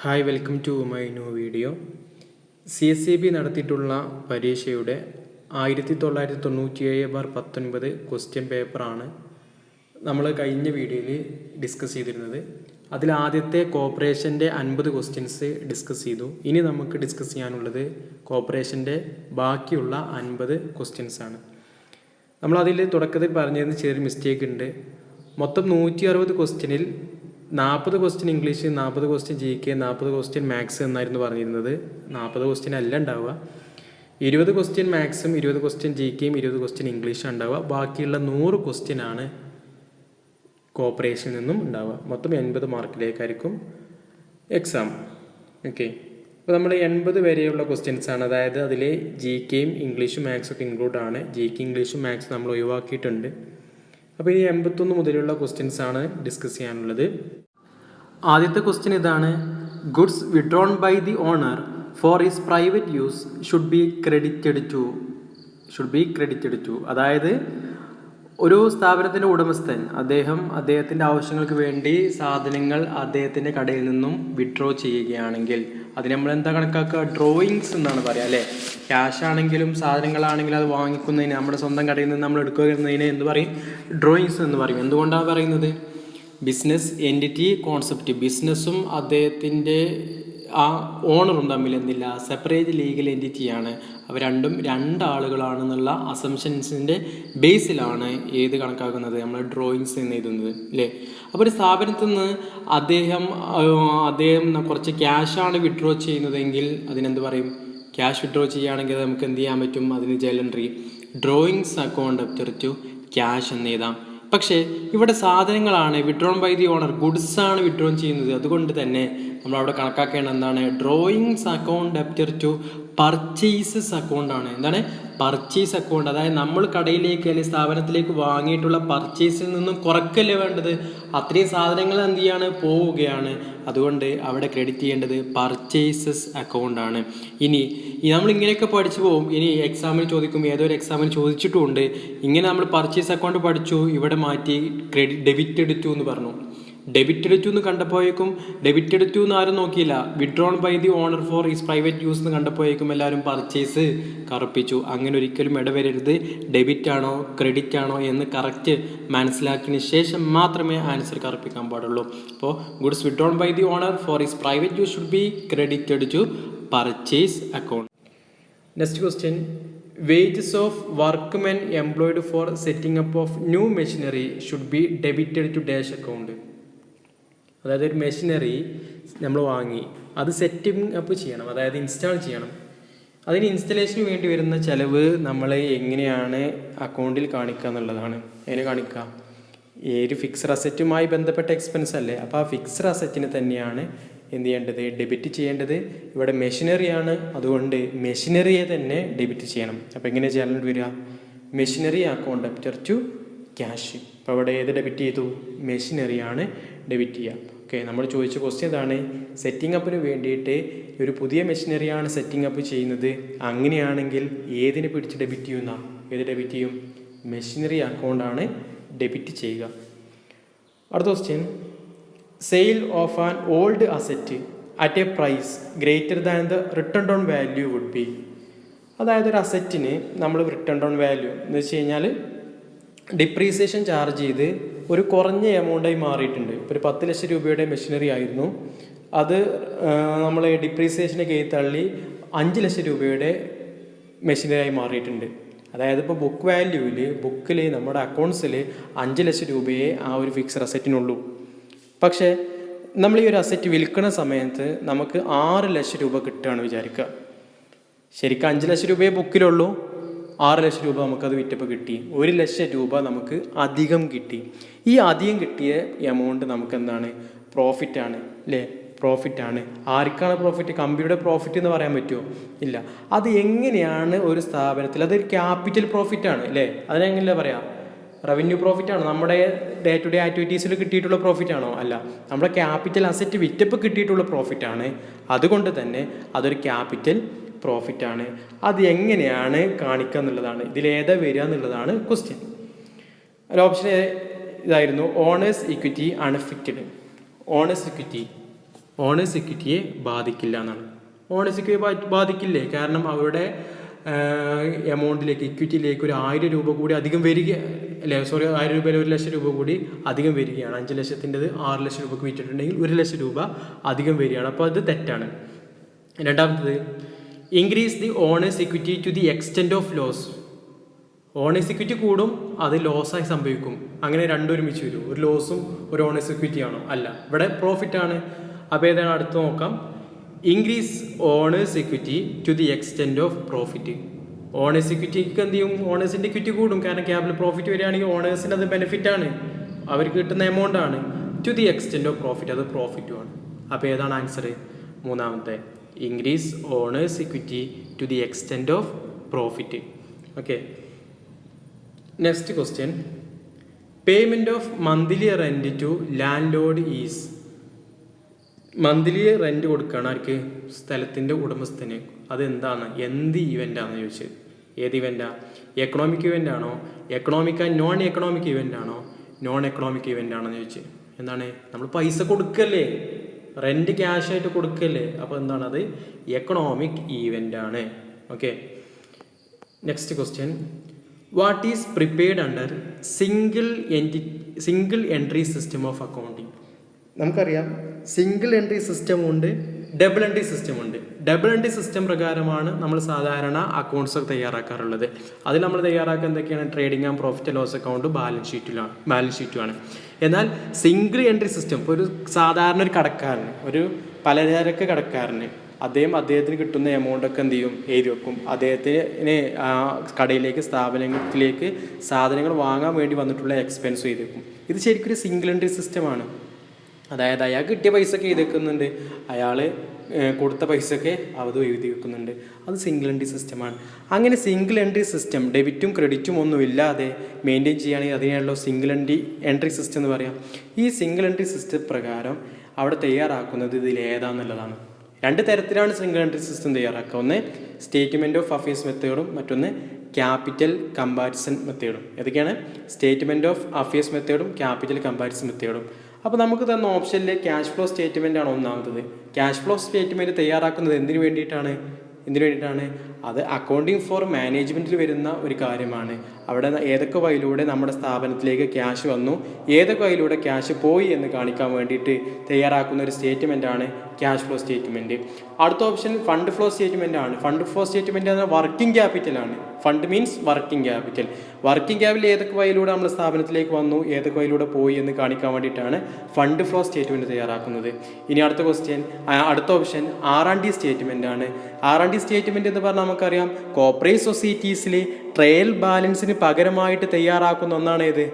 Hi welcome to my new video. CSEB നടത്തിയിട്ടുള്ള പരീക്ഷയുടെ 1997/19 question പേപ്പറാണ് നമ്മൾ കഴിഞ്ഞ വീഡിയോയിൽ ഡിസ്കസ് ചെയ്തിരുന്നത്. അതിൽ ആദ്യത്തെ കോർപ്പറേഷൻ്റെ 50 ക്വസ്റ്റ്യൻസ് ഡിസ്കസ് ചെയ്തു. ഇനി നമുക്ക് ഡിസ്കസ് ചെയ്യാനുള്ളത് കോർപ്പറേഷൻ്റെ ബാക്കിയുള്ള 50 ക്വസ്റ്റ്യൻസ് ആണ്. നമ്മളതിൽ തുടക്കത്തിൽ പറഞ്ഞതിന് ചെറിയൊരു മിസ്റ്റേക്ക് ഉണ്ട്. മൊത്തം 160 ക്വസ്റ്റ്യനിൽ 40 question English, 40 question GK, 40 question maths എന്നായിരുന്നു പറഞ്ഞിരുന്നത്. 40 ക്വസ്റ്റ്യൻ അല്ല ഉണ്ടാവുക. 20 ക്വസ്റ്റ്യൻ മാത്സും 20 ക്വസ്റ്റ്യൻ GKയും 20 ക്വസ്റ്റ്യൻ ഇംഗ്ലീഷും ഉണ്ടാവുക. ബാക്കിയുള്ള 100 ക്വസ്റ്റ്യൻ ആണ് കോർപ്പറേഷനിൽ നിന്നും ഉണ്ടാവുക. മൊത്തം 80 മാർക്കിലേക്കായിരിക്കും എക്സാം. ഓക്കെ, അപ്പോൾ നമ്മൾ 80 വരെയുള്ള ക്വസ്റ്റ്യൻസ് ആണ്. അതായത് അതിൽ GKയും ഇംഗ്ലീഷും മാത്സും ഒക്കെ ഇൻക്ലൂഡ് ആണ്. GK ഇംഗ്ലീഷും മാത്സും നമ്മൾ ഒഴിവാക്കിയിട്ടുണ്ട്. അപ്പോൾ ഈ 81 മുതലുള്ള ക്വസ്റ്റ്യൻസ് ആണ് ഡിസ്കസ് ചെയ്യാനുള്ളത്. ആദ്യത്തെ ക്വസ്റ്റ്യൻ ഇതാണ്: goods withdrawn by the owner for his private use should be credited to. അതായത് ഒരു സ്ഥാപനത്തിൻ്റെ ഉടമസ്ഥൻ അദ്ദേഹത്തിൻ്റെ ആവശ്യങ്ങൾക്ക് വേണ്ടി സാധനങ്ങൾ അദ്ദേഹത്തിൻ്റെ കടയിൽ നിന്നും വിഡ്രോ ചെയ്യുകയാണെങ്കിൽ അതിന് നമ്മൾ എന്താ കണക്കാക്കുക? ഡ്രോയിങ്സ് എന്നാണ് പറയുക, അല്ലേ? ക്യാഷ് ആണെങ്കിലും സാധനങ്ങളാണെങ്കിലും അത് വാങ്ങിക്കുന്നതിന് നമ്മുടെ സ്വന്തം കടയിൽ നിന്ന് നമ്മൾ എടുക്കുന്നതിന് എന്ത് പറയും? ഡ്രോയിങ്സ് എന്ന് പറയും. എന്തുകൊണ്ടാണ് പറയുന്നത്? Business entity concept. ബിസിനസ്സും അദ്ദേഹത്തിൻ്റെ ആ ഓണറും തമ്മിൽ എന്തില്ല? Separate legal എൻറ്റിറ്റിയാണ്. അവർ രണ്ടും രണ്ടാളുകളാണെന്നുള്ള അസംഷൻസിൻ്റെ ബേസിലാണ് ഏത് കണക്കാക്കുന്നത്? നമ്മൾ ഡ്രോയിങ്സ് എന്ന് എഴുതുന്നത്, അല്ലേ? അപ്പോൾ ഒരു സ്ഥാപനത്തിൽ നിന്ന് അദ്ദേഹം കുറച്ച് ക്യാഷാണ് വിഡ്രോ ചെയ്യുന്നതെങ്കിൽ അതിനെന്ത് പറയും? ക്യാഷ് വിഡ്രോ ചെയ്യുകയാണെങ്കിൽ നമുക്ക് എന്ത് ചെയ്യാൻ പറ്റും? അതിന് journal entry drawings account debtor to cash എന്ന് എഴുതാം. പക്ഷേ ഇവിടെ സാധനങ്ങളാണ് withdrawn by the owner, goods ആണ് വിഡ്രോൺ ചെയ്യുന്നത്. അതുകൊണ്ട് തന്നെ നമ്മളവിടെ കണക്കാക്കേണ്ട എന്താണ്? Drawings account debtor to purchases account ആണ്. എന്താണ്? Purchase account. അതായത് നമ്മൾ കടയിലേക്ക് അല്ലെങ്കിൽ സ്ഥാപനത്തിലേക്ക് വാങ്ങിയിട്ടുള്ള പർച്ചേസിൽ നിന്നും കുറക്കല്ലേ വേണ്ടത്? അത്രയും സാധനങ്ങൾ എന്ത് ചെയ്യാണ്? പോവുകയാണ്. അതുകൊണ്ട് അവിടെ ക്രെഡിറ്റ് ചെയ്യേണ്ടത് പർച്ചേസസ് അക്കൗണ്ട് ആണ്. ഇനി നമ്മൾ ഇങ്ങനെയൊക്കെ പഠിച്ചു പോകും. ഇനി എക്സാമിന് ചോദിക്കും, ഏതൊരു എക്സാമിന് ചോദിച്ചിട്ടുമുണ്ട്. ഇങ്ങനെ നമ്മൾ പർച്ചേസ് അക്കൗണ്ട് പഠിച്ചു, ഇവിടെ മാറ്റി ഡെബിറ്റഡ് ടു എന്ന് പറഞ്ഞു. ഡെബിറ്റഡ് ടു എന്ന് കണ്ടപ്പോഴേക്കും ഡെബിറ്റഡ് ടു എന്ന് ആരും നോക്കിയില്ല. Withdrawn by the owner for his private use എന്ന് കണ്ടപ്പോഴേക്കും എല്ലാവരും പർച്ചേസ് കറുപ്പിച്ചു. അങ്ങനെ ഒരിക്കലും ഇടവരരുത്. ഡെബിറ്റ് ആണോ ക്രെഡിറ്റ് ആണോ എന്ന് കറക്റ്റ് മനസ്സിലാക്കിയതിന് ശേഷം മാത്രമേ ആൻസർ കറുപ്പിക്കാൻ പാടുള്ളൂ. അപ്പോൾ goods withdrawn by the owner for his private use should be credited to purchase account. Next question: wages of workmen employed for setting up of new machinery should be debited to dash account. അതായത് ഒരു machinery നമ്മൾ വാങ്ങി അത് setting up ചെയ്യണം, അതായത് install ചെയ്യണം. അതിന് ഇൻസ്റ്റലേഷന് വേണ്ടി വരുന്ന ചിലവ് നമ്മൾ എങ്ങനെയാണ് അക്കൗണ്ടിൽ കാണിക്കുക എന്നുള്ളതാണ്. എങ്ങനെ കാണിക്കുക? ഒരു ഫിക്സഡ് അസറ്റുമായി ബന്ധപ്പെട്ട എക്സ്പെൻസ് അല്ലേ? അപ്പോൾ ആ ഫിക്സഡ് അസറ്റിന് തന്നെയാണ് എന്ത് ചെയ്യേണ്ടത്? ഡെബിറ്റ് ചെയ്യേണ്ടത്. ഇവിടെ മെഷീനറിയാണ്, അതുകൊണ്ട് മെഷീനറിയെ തന്നെ ഡെബിറ്റ് ചെയ്യണം. അപ്പോൾ എങ്ങനെ ചെയ്യാൻ വരിക? Machinery account debtor to cash. അപ്പോൾ അവിടെ ഏത് ഡെബിറ്റ് ചെയ്തു? മെഷീനറിയാണ് ഡെബിറ്റ് ചെയ്യുക. ഓക്കെ, നമ്മൾ ചോദിച്ച ക്വസ്റ്റ്യൻ ഇതാണ്: സെറ്റിംഗ് അപ്പിന് വേണ്ടിയിട്ട് ഒരു പുതിയ മെഷീനറിയാണ് സെറ്റിംഗ് അപ്പ് ചെയ്യുന്നത്. അങ്ങനെയാണെങ്കിൽ ഏതിനെ പിടിച്ച് ഡെബിറ്റ് ചെയ്യുന്ന? ഏത് ഡെബിറ്റ് ചെയ്യും? മെഷീനറി അക്കൗണ്ടാണ് ഡെബിറ്റ് ചെയ്യുക. അടുത്ത question: sale of an old asset at a price greater than the written down value would be. അതായത് ഒരു അസറ്റിന് നമ്മൾ റിട്ടേൺ ഡൗൺ വാല്യൂ എന്ന് വെച്ച് കഴിഞ്ഞാൽ ഡിപ്രീസിയേഷൻ ചാർജ് ചെയ്ത് ഒരു കുറഞ്ഞ എമൗണ്ടായി മാറിയിട്ടുണ്ട്. ഇപ്പോൾ ഒരു 10 ലക്ഷം രൂപയുടെ മെഷീനറി ആയിരുന്നു, അത് നമ്മൾ ഡിപ്രീസിയേഷനൊക്കെ തള്ളി 5 ലക്ഷം രൂപയുടെ മെഷീനറി ആയി മാറിയിട്ടുണ്ട്. അതായത് ഇപ്പോൾ ബുക്കിൽ നമ്മുടെ അക്കൗണ്ട്സിൽ 5 ലക്ഷം രൂപയെ ആ ഒരു ഫിക്സഡ് അസറ്റിനുള്ളൂ. പക്ഷേ നമ്മൾ ഈ ഒരു അസറ്റ് വിൽക്കുന്ന സമയത്ത് നമുക്ക് 6 ലക്ഷം രൂപ കിട്ടുകയാണ് വിചാരിക്കുക. ശരിക്കും 5 ലക്ഷം രൂപയെ ബുക്കിലുള്ളൂ, 6 ലക്ഷം രൂപ നമുക്കത് വിറ്റപ്പോൾ കിട്ടി. 1 ലക്ഷം രൂപ നമുക്ക് അധികം കിട്ടി. ഈ അധികം കിട്ടിയ എമൗണ്ട് നമുക്ക് എന്താണ്? പ്രോഫിറ്റാണ്, അല്ലേ? പ്രോഫിറ്റാണ്. ആർക്കാണ് പ്രോഫിറ്റ്? കമ്പനിയുടെ പ്രോഫിറ്റ് എന്ന് പറയാൻ പറ്റുമോ? ഇല്ല. അത് എങ്ങനെയാണ് ഒരു സ്ഥാപനത്തിൽ? അതൊരു ക്യാപിറ്റൽ പ്രോഫിറ്റാണ്, അല്ലേ? അതിനെങ്ങനെയല്ല പറയാം? റവന്യൂ പ്രോഫിറ്റാണ്. നമ്മുടെ ഡേ ടു ഡേ ആക്ടിവിറ്റീസിൽ കിട്ടിയിട്ടുള്ള പ്രോഫിറ്റാണോ? അല്ല, നമ്മുടെ ക്യാപിറ്റൽ അസറ്റ് വിറ്റപ്പോൾ കിട്ടിയിട്ടുള്ള പ്രോഫിറ്റാണ്. അതുകൊണ്ട് തന്നെ അതൊരു ക്യാപിറ്റൽ പ്രോഫിറ്റാണ്. അത് എങ്ങനെയാണ് കാണിക്കുക എന്നുള്ളതാണ്, ഇതിലേതാ വരിക എന്നുള്ളതാണ് ക്വസ്റ്റ്യൻ. ഒരു ഓപ്ഷൻ ഇതായിരുന്നു: owners equity unaffected. Owners equity owners ഇക്വിറ്റിയെ ബാധിക്കില്ല എന്നാണ്. ഓണേഴ്സ് ഇക്വിറ്റി ബാധിക്കില്ലേ? കാരണം അവരുടെ എമൗണ്ടിലേക്ക്, ഇക്വിറ്റിയിലേക്ക് ഒരു 1000 രൂപ കൂടി അധികം വരിക അല്ലേ, 1000 രൂപയിൽ 1 ലക്ഷം രൂപ കൂടി അധികം വരികയാണ്. 5 ലക്ഷത്തിൻ്റെത് 6 ലക്ഷം രൂപക്ക് വിറ്റിട്ടുണ്ടെങ്കിൽ 1 ലക്ഷം രൂപ അധികം വരികയാണ്. അപ്പോൾ അത് തെറ്റാണ്. രണ്ടാമത്തത്, increase the owner's equity to the extent of loss. Owner's equity കൂടും, അത് ലോസായി സംഭവിക്കും. അങ്ങനെ രണ്ടും ഒരുമിച്ച് വരും. ഒരു ലോസും ഒരു ഓണേഴ്സ് ഇക്വിറ്റി ആണോ? അല്ല, ഇവിടെ പ്രോഫിറ്റ് ആണ്. അപ്പോൾ ഏതാണ് അടുത്ത് നോക്കാം. Increase owners equity to the extent of profit. Owners ഇക്വിറ്റിക്ക് എന്ത് ചെയ്യും? ഓണേഴ്സിൻ്റെ ഇക്വിറ്റി കൂടും. കാരണം ക്യാപിറ്റൽ പ്രോഫിറ്റ് വരികയാണെങ്കിൽ ഓണേഴ്സിന് അത് ബെനിഫിറ്റ് ആണ്, അവർക്ക് കിട്ടുന്ന എമൗണ്ട് ആണ്. To the extent of profit, അത് പ്രോഫിറ്റും ആണ്. അപ്പോൾ ഏതാണ് ആൻസർ? മൂന്നാമത്തെ, increase owners equity to the extent of profit. Okay, next question. Payment of monthly rent to landlord is. Monthly rent കൊടുക്കുകയാണ് ആർക്ക്? സ്ഥലത്തിൻ്റെ ഉടമസ്ഥന്. അതെന്താണ്, എന്ത് ഇവൻ്റാണെന്ന് ചോദിച്ചത്. ഏത് ഇവൻ്റാണ്? എക്കണോമിക് ഇവൻ്റ് ആണോ, economic and non economic event ആണോ, നോൺ എക്കണോമിക് ഇവൻ്റ് ആണെന്ന് ചോദിച്ചത്. എന്താണ്? നമ്മൾ പൈസ കൊടുക്കല്ലേ, റെൻറ്റ് ക്യാഷായിട്ട് കൊടുക്കല്ലേ. അപ്പോൾ എന്താണത്? എക്കണോമിക് ഈവൻ്റ് ആണ്. Okay, next question. What is prepared under single entry system of accounting? നമുക്കറിയാം സിംഗിൾ എൻട്രി സിസ്റ്റം ഉണ്ട്, ഡബിൾ എൻട്രി സിസ്റ്റം ഉണ്ട്. ഡബിൾ എൻട്രി സിസ്റ്റം പ്രകാരമാണ് നമ്മൾ സാധാരണ അക്കൗണ്ട്സ് ഒക്കെ തയ്യാറാക്കാറുള്ളത്. അതിൽ നമ്മൾ തയ്യാറാക്കുക എന്തൊക്കെയാണ്? Trading and profit and loss account, balance ഷീറ്റുമാണ്. എന്നാൽ സിംഗിൾ എൻട്രി സിസ്റ്റം, ഇപ്പോൾ ഒരു സാധാരണ ഒരു കടക്കാരന്, ഒരു പലചരക്ക് കടക്കാരന്, അദ്ദേഹത്തിന് കിട്ടുന്ന എമൗണ്ടൊക്കെ എന്ത് ചെയ്യും? എഴുതി വെക്കും. അദ്ദേഹത്തിന് കടയിലേക്ക്, സ്ഥാപനത്തിലേക്ക് സാധനങ്ങൾ വാങ്ങാൻ വേണ്ടി വന്നിട്ടുള്ള എക്സ്പെൻസ് എഴുതി വെക്കും. ഇത് ശരിക്കും ഒരു സിംഗിൾ എൻട്രി സിസ്റ്റമാണ്. അതായത് അയാൾ കിട്ടിയ പൈസയൊക്കെ എഴുതി വെക്കുന്നുണ്ട്, അയാൾ കൊടുത്ത പൈസയൊക്കെ അത് എഴുതി വെക്കുന്നുണ്ട്. അത് സിംഗിൾ എൻട്രി സിസ്റ്റമാണ്. അങ്ങനെ സിംഗിൾ എൻട്രി സിസ്റ്റം ഡെബിറ്റും ക്രെഡിറ്റും ഒന്നും ഇല്ലാതെ മെയിൻറ്റെയിൻ ചെയ്യുകയാണെങ്കിൽ അതിനെയുള്ള സിംഗിൾ എൻട്രി സിസ്റ്റം എന്ന് പറയാം. ഈ സിംഗിൾ എൻട്രി സിസ്റ്റം പ്രകാരം അവിടെ തയ്യാറാക്കുന്നത് ഇതിൽ ഏതാണെന്നുള്ളതാണ്. രണ്ട് തരത്തിലാണ് സിംഗിൾ എൻട്രി സിസ്റ്റം തയ്യാറാക്കുക. ഒന്ന് സ്റ്റേറ്റ്മെൻറ്റ് ഓഫ് അഫയേഴ്സ് മെത്തേഡും മറ്റൊന്ന് ക്യാപിറ്റൽ കമ്പാരിസൺ മെത്തേഡും. ഏതൊക്കെയാണ്? സ്റ്റേറ്റ്മെൻറ്റ് ഓഫ് അഫയേഴ്സ് മെത്തേഡും ക്യാപിറ്റൽ കമ്പാരിസൺ മെത്തേഡും. അപ്പോൾ നമുക്ക് തന്ന ഓപ്ഷനിൽ ക്യാഷ് ഫ്ലോ സ്റ്റേറ്റ്മെൻ്റ് ആണ് ഒന്നാമത്തത്. ക്യാഷ് ഫ്ലോ സ്റ്റേറ്റ്മെൻറ്റ് തയ്യാറാക്കുന്നത് എന്തിനു വേണ്ടിയിട്ടാണ്? അത് അക്കൗണ്ടിങ് ഫോർ മാനേജ്മെൻറ്റിൽ വരുന്ന ഒരു കാര്യമാണ്. അവിടെ ഏതൊക്കെ വഴിയിലൂടെ നമ്മുടെ സ്ഥാപനത്തിലേക്ക് ക്യാഷ് വന്നു, ഏതൊക്കെ വഴിയിലൂടെ ക്യാഷ് പോയി എന്ന് കാണിക്കാൻ വേണ്ടിയിട്ട് തയ്യാറാക്കുന്ന ഒരു സ്റ്റേറ്റ്മെൻറ്റാണ് ക്യാഷ് ഫ്ലോ സ്റ്റേറ്റ്മെൻറ്റ്. അടുത്ത ഓപ്ഷൻ ഫണ്ട് ഫ്ലോ സ്റ്റേറ്റ്മെൻ്റ് ആണ്. ഫണ്ട് ഫ്ലോ സ്റ്റേറ്റ്മെൻറ്റ് എന്നാൽ വർക്കിംഗ് ക്യാപിറ്റലാണ്. Fund means working capital. Working capital ഏതൊക്കെ വഴിയിലൂടെ നമ്മൾ സ്ഥാപനത്തിലേക്ക് വന്നു, ഏതൊക്കെ വഴിയിലൂടെ പോയി എന്ന് കാണിക്കാൻ വേണ്ടിയിട്ടാണ് ഫണ്ട് ഫ്ലോ സ്റ്റേറ്റ്മെൻറ്റ് തയ്യാറാക്കുന്നത്. ഇനി അടുത്ത ഓപ്ഷൻ R&D സ്റ്റേറ്റ്മെൻ്റ് ആണ്. R&D സ്റ്റേറ്റ്മെൻറ്റ് എന്ന് പറഞ്ഞാൽ നമുക്കറിയാം കോർപ്പറേറ്റ് സൊസൈറ്റീസിൽ ട്രയൽ ബാലൻസിന് പകരമായിട്ട് തയ്യാറാക്കുന്ന ഒന്നാണ് ഏത്?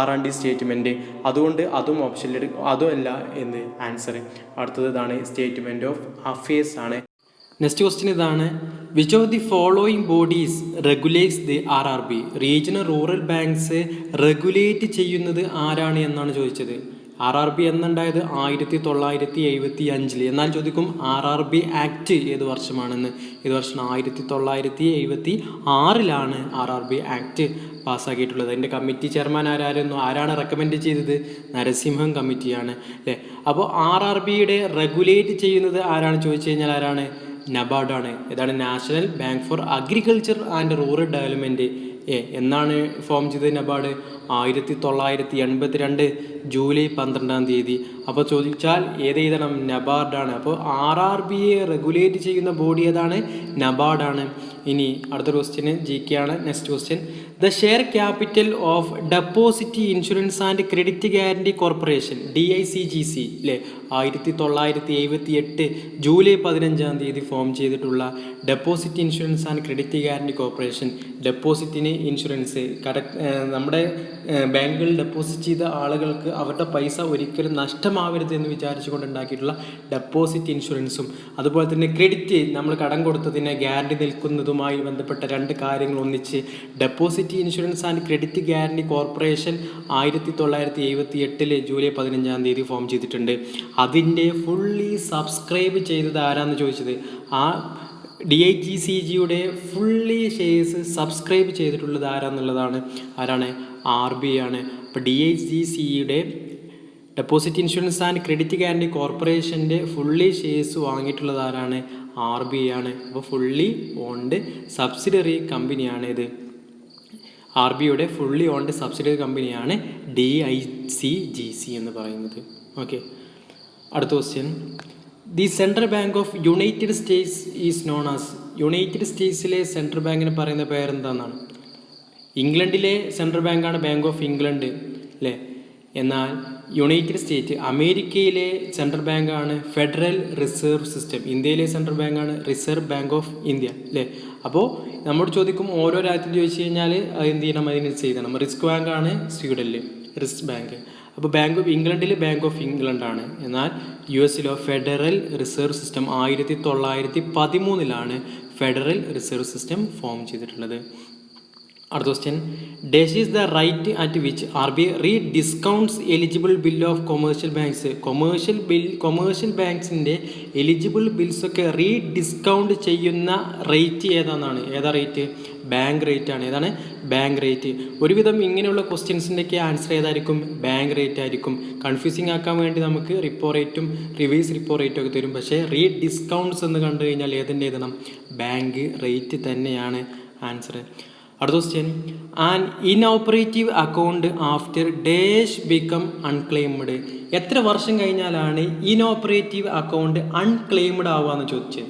R&D statement. അതുകൊണ്ട് അതും ഓപ്ഷനിൽ അതുമല്ല എന്ന് ആൻസർ. അടുത്തത് ഇതാണ് സ്റ്റേറ്റ്മെൻറ്റ് ഓഫ് അഫയേഴ്സ് ആണ്. നെക്സ്റ്റ് ക്വസ്റ്റ്യൻ ഇതാണ്. Which of the following bodies regulates the RRB? Regional rural banks regulate ചെയ്യുന്നത് ആരാണ് എന്നാണ് ചോദിച്ചത്. RRB എന്നുണ്ടായത് 1975. എന്നാൽ ചോദിക്കും RRB ആക്ട് ഏത് വർഷമാണെന്ന്. ഏത് വർഷം? 1976 RRB ആക്ട് പാസ്സാക്കിയിട്ടുള്ളത്. അതിൻ്റെ കമ്മിറ്റി ചെയർമാൻ ആരാണ് റെക്കമെൻഡ് ചെയ്തത്? നരസിംഹം കമ്മിറ്റിയാണ് അല്ലേ. അപ്പോൾ RRBയുടെ റെഗുലേറ്റ് ചെയ്യുന്നത് ആരാണ് ചോദിച്ചു കഴിഞ്ഞാൽ ആരാണ്? നബാർഡാണ്. ഏതാണ്? National bank for agriculture and rural development. എന്നാണ് ഫോം ചെയ്തത് നബാർഡ്? 1982 ജൂലൈ 12. അപ്പോൾ ചോദിച്ചാൽ ഏതെഴുതണം? നബാർഡാണ്. അപ്പോൾ RRBയെ റെഗുലേറ്റ് ചെയ്യുന്ന ബോഡി ഏതാണ്? നബാർഡാണ്. ഇനി അടുത്ത ക്വസ്റ്റ്യന് GK ആണ്. Next question. The share capital of deposit insurance and credit guarantee corporation DICGC അല്ലേ, 1978 ജൂലൈ 15 ഫോം ചെയ്തിട്ടുള്ള deposit insurance and credit guarantee corporation. ഡെപ്പോസിറ്റിന് ഇൻഷുറൻസ്, നമ്മുടെ ബാങ്കുകളിൽ ഡെപ്പോസിറ്റ് ചെയ്ത ആളുകൾക്ക് അവരുടെ പൈസ ഒരിക്കലും നഷ്ടമാവരുത് എന്ന് വിചാരിച്ചുകൊണ്ട് ഉണ്ടാക്കിയിട്ടുള്ള ഡെപ്പോസിറ്റ് ഇൻഷുറൻസും അതുപോലെ തന്നെ ക്രെഡിറ്റ്, നമ്മൾ കടം കൊടുത്തതിന് ഗ്യാരണ്ടി നിൽക്കുന്നതുമായി ബന്ധപ്പെട്ട രണ്ട് കാര്യങ്ങൾ ഒന്നിച്ച് deposit insurance and credit guarantee corporation 1978 July 15 form ചെയ്തിട്ടുണ്ട്. അതിൻ്റെ ഫുള്ളി സബ്സ്ക്രൈബ് ചെയ്തത് ആരാന്ന് ചോദിച്ചത്. ആ DICGCയുടെ ഫുള്ളി ഷെയർസ് സബ്സ്ക്രൈബ് ചെയ്തിട്ടുള്ളത് ആരാണ്? RBI ആണ്. അപ്പോൾ DICGCയുടെ deposit insurance and credit guarantee കോർപ്പറേഷൻ്റെ ഫുള്ളി ഷെയർസ് വാങ്ങിയിട്ടുള്ളത് ആരാണ്? RBI ആണ്. അപ്പോൾ ഫുള്ളി ഓൺഡ് സബ്സിഡറി കമ്പനിയാണ് ഇത്. RBIയുടെ ഫുള്ളി ഓൺഡ് സബ്സിഡറി കമ്പനിയാണ് DICGC എന്ന് പറയുന്നത്. ഓക്കെ, അടുത്ത question. The central bank of United States is known as. യുണൈറ്റഡ് സ്റ്റേറ്റ്സിലെ സെൻട്രൽ ബാങ്കിന് പറയുന്ന പേരെന്താണെന്നാണ്? ഇംഗ്ലണ്ടിലെ സെൻട്രൽ ബാങ്കാണ് ബാങ്ക് ഓഫ് ഇംഗ്ലണ്ട് അല്ലേ? എന്നാൽ യുണൈറ്റഡ് സ്റ്റേറ്റ് അമേരിക്കയിലെ സെൻട്രൽ ബാങ്കാണ് ഫെഡറൽ റിസർവ് സിസ്റ്റം. ഇന്ത്യയിലെ സെൻട്രൽ ബാങ്കാണ് റിസർവ് ബാങ്ക് ഓഫ് ഇന്ത്യ അല്ലേ? അപ്പോൾ നമ്മോട് ചോദിക്കും ഓരോ രാജ്യത്തും ചോദിച്ചു കഴിഞ്ഞാൽ എന്ത് ചെയ്യണം? അതിനനുസരിച്ച് ചെയ്യണം. റിസ്ക് ബാങ്കാണ് സ്വീഡനിൽ റിസ്ക് ബാങ്ക്. അപ്പോൾ ബാങ്ക് ഓഫ് ഇംഗ്ലണ്ടിൽ ബാങ്ക് ഓഫ് ഇംഗ്ലണ്ട് ആണ്. എന്നാൽ US federal reserve system 1913 federal reserve system form ചെയ്തിട്ടുള്ളത്. അടുത്ത question. Dash is the right at which RBI rediscounts eligible bill of commercial banks. കൊമേഴ്ഷ്യൽ ബാങ്ക്സിൻ്റെ എലിജിബിൾ ബിൽസൊക്കെ റീഡിസ്കൗണ്ട് ചെയ്യുന്ന റേറ്റ് ഏതാണെന്നാണ്? ഏതാ റേറ്റ്? ബാങ്ക് റേറ്റ് ആണ്. ഏതാണ്? Bank rate. ഒരുവിധം ഇങ്ങനെയുള്ള ക്വസ്റ്റ്യൻസിൻ്റെയൊക്കെ ആൻസർ ഏതായിരിക്കും? ബാങ്ക് റേറ്റ് ആയിരിക്കും. കൺഫ്യൂസിങ് ആക്കാൻ വേണ്ടി നമുക്ക് റിപ്പോ റേറ്റും റിവേഴ്സ് റിപ്പോ റേറ്റും ഒക്കെ തരും. പക്ഷേ റീഡിസ്കൗണ്ട്സ് എന്ന് കണ്ടു കഴിഞ്ഞാൽ ഏതിൻ്റെ എഴുതണം? ബാങ്ക് റേറ്റ് തന്നെയാണ് ആൻസർ. അടുത്ത question. An inoperative account after dash become unclaimed. എത്ര വർഷം കഴിഞ്ഞാലാണ് ഇൻഓപ്പറേറ്റീവ് അക്കൗണ്ട് അൺക്ലെയിംഡ് ആവുക എന്ന് ചോദിച്ചത്?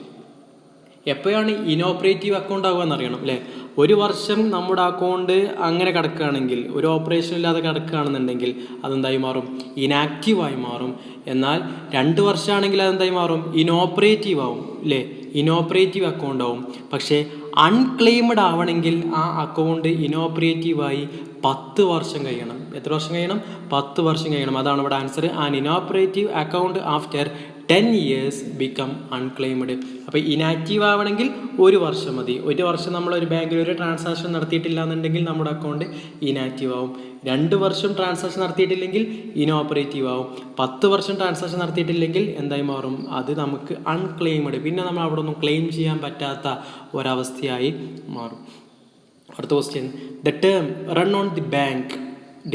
എപ്പോഴാണ് ഇനോപ്പറേറ്റീവ് അക്കൗണ്ട് ആവുക എന്നറിയണം അല്ലേ? ഒരു വർഷം നമ്മുടെ അക്കൗണ്ട് അങ്ങനെ കിടക്കുകയാണെങ്കിൽ, ഒരു ഓപ്പറേഷൻ ഇല്ലാതെ കിടക്കുകയാണെന്നുണ്ടെങ്കിൽ അതെന്തായി മാറും? ഇനാക്റ്റീവായി മാറും. എന്നാൽ 2 വർഷമാണെങ്കിൽ അതെന്തായി മാറും? ഇനോപ്പറേറ്റീവ് ആവും അല്ലേ? ഇനോപ്പറേറ്റീവ് അക്കൗണ്ട് ആവും. പക്ഷേ അൺക്ലെയിംഡ് ആവണമെങ്കിൽ ആ അക്കൗണ്ട് ഇനോപ്പറേറ്റീവായി 10 വർഷം കഴിയണം. എത്ര വർഷം കഴിയണം? 10 വർഷം കഴിയണം. അതാണ് ഇവിടെ answer. An inoperative account after 10 years become unclaimed. അപ്പോൾ ഇനാക്റ്റീവ് ആവണമെങ്കിൽ 1 വർഷം മതി. 1 വർഷം നമ്മളൊരു ബാങ്കിൽ ഒരു ട്രാൻസാക്ഷൻ നടത്തിയിട്ടില്ല എന്നുണ്ടെങ്കിൽ നമ്മുടെ അക്കൗണ്ട് ഇനാക്റ്റീവ് ആവും. 2 വർഷം ട്രാൻസാക്ഷൻ നടത്തിയിട്ടില്ലെങ്കിൽ ഇനോപ്പറേറ്റീവ് ആവും. 10 വർഷം ട്രാൻസാക്ഷൻ നടത്തിയിട്ടില്ലെങ്കിൽ എന്തായി മാറും? അത് നമുക്ക് അൺക്ലെയിംഡ്. പിന്നെ നമ്മൾ അവിടെ ഒന്നും ക്ലെയിം ചെയ്യാൻ പറ്റാത്ത ഒരവസ്ഥയായി മാറും. അടുത്ത question. The term run on the bank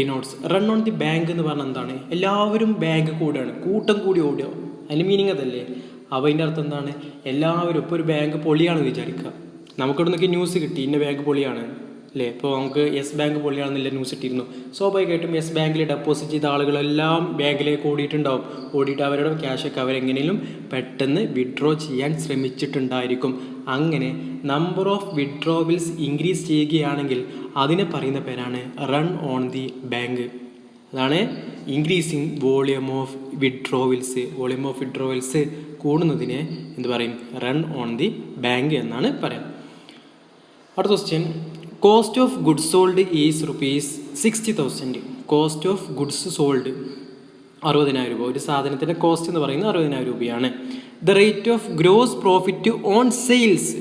denotes. Run on the bank എന്ന് പറഞ്ഞാൽ എന്താണ്? എല്ലാവരും ബാങ്ക് കൂടെയാണ്, കൂട്ടം കൂടി ഓടുക. അതിൻ്റെ മീനിങ് അതല്ലേ? അപ്പോൾ അതിൻ്റെ അർത്ഥം എന്താണ്? എല്ലാവരും. ഇപ്പോൾ ഒരു ബാങ്ക് പൊളിയാണെന്ന് വിചാരിക്കുക. നമുക്കിവിടെ നിന്നൊക്കെ ന്യൂസ് കിട്ടി ഇന്ന ബാങ്ക് പൊളിയാണ് അല്ലേ? ഇപ്പോൾ നമുക്ക് യെസ് ബാങ്ക് പൊളിയാണെന്നില്ല ന്യൂസ് ഇട്ടിരുന്നു. സ്വാഭാവികമായിട്ടും യെസ് ബാങ്കിൽ ഡെപ്പോസിറ്റ് ചെയ്ത ആളുകളെല്ലാം ബാങ്കിലേക്ക് ഓടിയിട്ടുണ്ടാവും. ഓടിയിട്ട് അവരുടെ ക്യാഷൊക്കെ അവരെങ്ങനെയും പെട്ടെന്ന് വിഡ്രോ ചെയ്യാൻ ശ്രമിച്ചിട്ടുണ്ടായിരിക്കും. അങ്ങനെ നമ്പർ ഓഫ് വിഡ്രോവൽസ് ഇൻക്രീസ് ചെയ്യുകയാണെങ്കിൽ അതിനെ പറയുന്ന പേരാണ് റൺ ഓൺ ദി ബാങ്ക്. അതാണ് increasing volume of withdrawals. Volume of withdrawals കൂടുന്നതിനെ എന്ത് പറയും? റൺ ഓൺ ദി ബാങ്ക് എന്നാണ് പറയാം. അടുത്ത question. Cost of goods sold is ₹60,000. Cost of goods sold 60,000 രൂപ. ഒരു സാധനത്തിൻ്റെ കോസ്റ്റ് എന്ന് പറയുന്നത് 60,000 രൂപയാണ്. The rate of gross profit on sales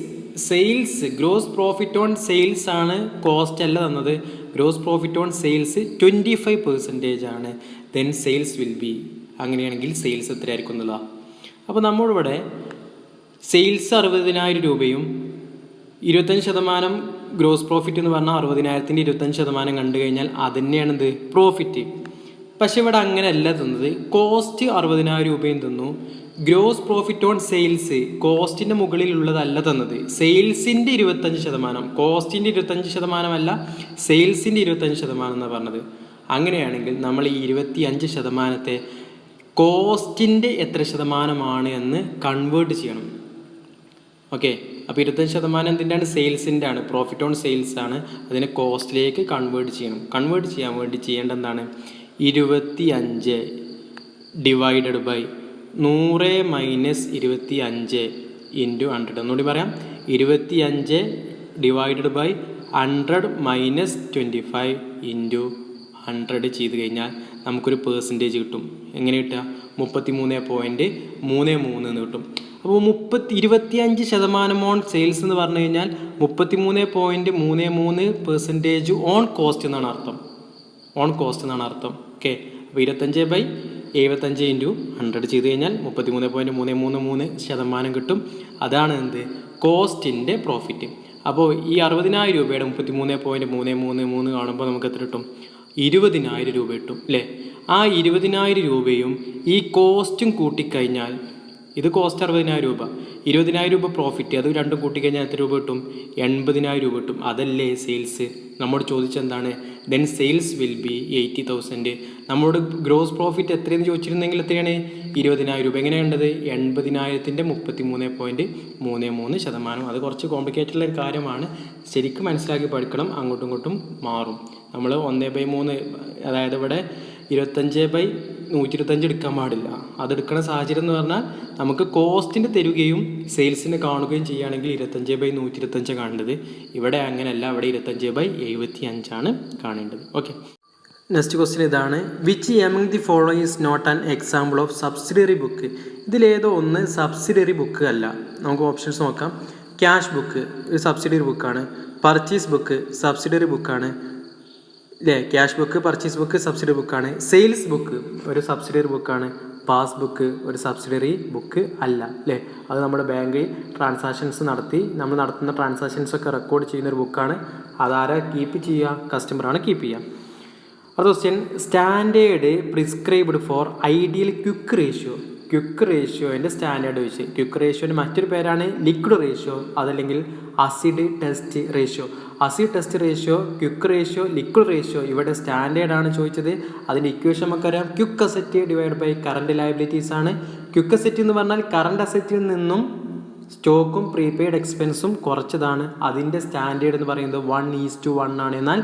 gross profit on sales ആണ്, കോസ്റ്റ് അല്ല തന്നത്. ഗ്രോസ് പ്രോഫിറ്റ് ഓൺ സെയിൽസ് 25% ആണ്. Then sales will B. അങ്ങനെയാണെങ്കിൽ സെയിൽസ് എത്രയായിരിക്കും എന്നുള്ളതാണ്. അപ്പോൾ നമ്മളിവിടെ സെയിൽസ് 60,000 രൂപയും 25% ഗ്രോസ് പ്രോഫിറ്റ് എന്ന് പറഞ്ഞാൽ 60,000ൻ്റെ 25% കണ്ടു കഴിഞ്ഞാൽ അത് തന്നെയാണിത് പ്രോഫിറ്റ്. പക്ഷെ ഇവിടെ അങ്ങനെയല്ല തന്നത്. കോസ്റ്റ് 60,000 രൂപയും തന്നു. ഗ്രോസ് പ്രോഫിറ്റ് ഓൺ സെയിൽസ് കോസ്റ്റിൻ്റെ മുകളിലുള്ളതല്ല തന്നത്. സെയിൽസിൻ്റെ 25%, കോസ്റ്റിൻ്റെ 25% അല്ല, സെയിൽസിൻ്റെ 25% എന്നാണ് പറഞ്ഞത്. അങ്ങനെയാണെങ്കിൽ നമ്മൾ ഈ 25%ത്തെ കോസ്റ്റിൻ്റെ എത്ര ശതമാനമാണ് എന്ന് കൺവേർട്ട് ചെയ്യണം. ഓക്കെ, അപ്പോൾ 25% എന്തിൻ്റെയാണ്? സെയിൽസിൻ്റെ ആണ്. പ്രോഫിറ്റ് ഓൺ സെയിൽസ് ആണ്. അതിനെ കോസ്റ്റിലേക്ക് കൺവേർട്ട് ചെയ്യണം. കൺവേർട്ട് ചെയ്യാൻ വേണ്ടി ചെയ്യേണ്ടത് എന്താണ്? 25 ഡിവൈഡഡ് ബൈ 100 മൈനസ് 25 ഇൻറ്റു 100. ഒന്നുകൂടി പറയാം. 25 ഡിവൈഡഡ് ബൈ 100 മൈനസ് 25 ഇൻറ്റു 100 ചെയ്ത് കഴിഞ്ഞാൽ നമുക്കൊരു പെർസെൻറ്റേജ് കിട്ടും. എങ്ങനെ കിട്ടുക? 33.33 എന്ന് കിട്ടും. അപ്പോൾ 25% ഓൺ സെയിൽസ് എന്ന് പറഞ്ഞു കഴിഞ്ഞാൽ 33.33% ഓൺ കോസ്റ്റ് എന്നാണ് അർത്ഥം. ഓൺ കോസ്റ്റ് എന്നാണ് അർത്ഥം. ഓക്കെ, അപ്പോൾ 25/75 ഇൻറ്റു 100 ചെയ്ത് കഴിഞ്ഞാൽ 33.333% കിട്ടും. അതാണ് എന്ത്? കോസ്റ്റിൻ്റെ പ്രോഫിറ്റ്. അപ്പോൾ ഈ 60,000 രൂപയുടെ 33.333 കാണുമ്പോൾ നമുക്ക് എത്ര കിട്ടും? 20,000 രൂപ കിട്ടും അല്ലേ? ആ 20,000 രൂപയും ഈ കോസ്റ്റും കൂട്ടിക്കഴിഞ്ഞാൽ, ഇത് കോസ്റ്റ് 60,000 രൂപ, 20,000 രൂപ പ്രോഫിറ്റ്, അത് രണ്ടും കൂട്ടിക്കഴിഞ്ഞാൽ എത്ര രൂപ കിട്ടും? 80,000 രൂപ കിട്ടും. അതല്ലേ സെയിൽസ്? നമ്മോട് ചോദിച്ചെന്താണ്? Then sales will be 80,000. നമ്മോട് ഗ്രോസ് പ്രോഫിറ്റ് എത്രയെന്ന് ചോദിച്ചിരുന്നെങ്കിൽ എത്രയാണ്? 20,000 രൂപ. എങ്ങനെയുണ്ടത്? 80,000ൻ്റെ 33.33%. അത് കുറച്ച് കോംപ്ലിക്കേറ്റഡ് ഉള്ള ഒരു കാര്യമാണ്, ശരിക്കും മനസ്സിലാക്കി പഠിക്കണം. അങ്ങോട്ടും ഇങ്ങോട്ടും മാറും. നമ്മൾ 1/3, അതായത് ഇവിടെ 25/125 എടുക്കാൻ പാടില്ല. അതെടുക്കുന്ന സാഹചര്യം എന്ന് പറഞ്ഞാൽ നമുക്ക് കോസ്റ്റിൻ്റെ തരുകയും സെയിൽസിനെ കാണുകയും ചെയ്യുകയാണെങ്കിൽ 25/125 കാണേണ്ടത്. ഇവിടെ അങ്ങനെയല്ല, ഇവിടെ 25/75 കാണേണ്ടത്. ഓക്കെ, നെക്സ്റ്റ് ക്വസ്റ്റ്യൻ ഇതാണ്. Which among the following is not an example of subsidiary book? ഇതിലേതോ ഒന്ന് സബ്സിഡിയറി ബുക്ക് അല്ല. നമുക്ക് ഓപ്ഷൻസ് നോക്കാം. ക്യാഷ് ബുക്ക് ഒരു സബ്സിഡിയറി ബുക്കാണ്. പർച്ചേസ് ബുക്ക് സബ്സിഡിയറി ബുക്കാണ് അല്ലേ? Cash book, purchase book subsidiary ബുക്കാണ്. സെയിൽസ് ബുക്ക് ഒരു സബ്സിഡിയറി ബുക്കാണ്. പാസ് ബുക്ക് ഒരു സബ്സിഡിയറി ബുക്ക് അല്ല അല്ലേ? അത് നമ്മുടെ ബാങ്കിൽ ട്രാൻസാക്ഷൻസ് നമ്മൾ നടത്തുന്ന ട്രാൻസാക്ഷൻസൊക്കെ റെക്കോർഡ് ചെയ്യുന്നൊരു ബുക്കാണ്. അതാരാ കീപ്പ് ചെയ്യുക? കസ്റ്റമറാണ് കീപ്പ് ചെയ്യുക. അടുത്ത question. Standard prescribed for ideal quick ratio. Quick റേഷ്യോൻ്റെ സ്റ്റാൻഡേർഡ് വെച്ച്, ക്വിക്ക് റേഷ്യോൻ്റെ മറ്റൊരു പേരാണ് ലിക്വിഡ് റേഷ്യോ, അതല്ലെങ്കിൽ acid test ratio. Acid test ratio, quick ratio, liquid ratio. ഇവിടെ സ്റ്റാൻഡേർഡാണ് ചോദിച്ചത്. അതിൻ്റെ ഇക്വേഷൻ നമുക്കറിയാം. Quick asset divide by current liabilities ആണ്. ക്വിക്ക് അസറ്റ് എന്ന് പറഞ്ഞാൽ കറണ്ട് അസറ്റിൽ നിന്നും സ്റ്റോക്കും പ്രീപെയ്ഡ് എക്സ്പെൻസും കുറച്ചതാണ്. അതിൻ്റെ സ്റ്റാൻഡേർഡ് എന്ന് പറയുന്നത് 1:1 ആണ്. എന്നാൽ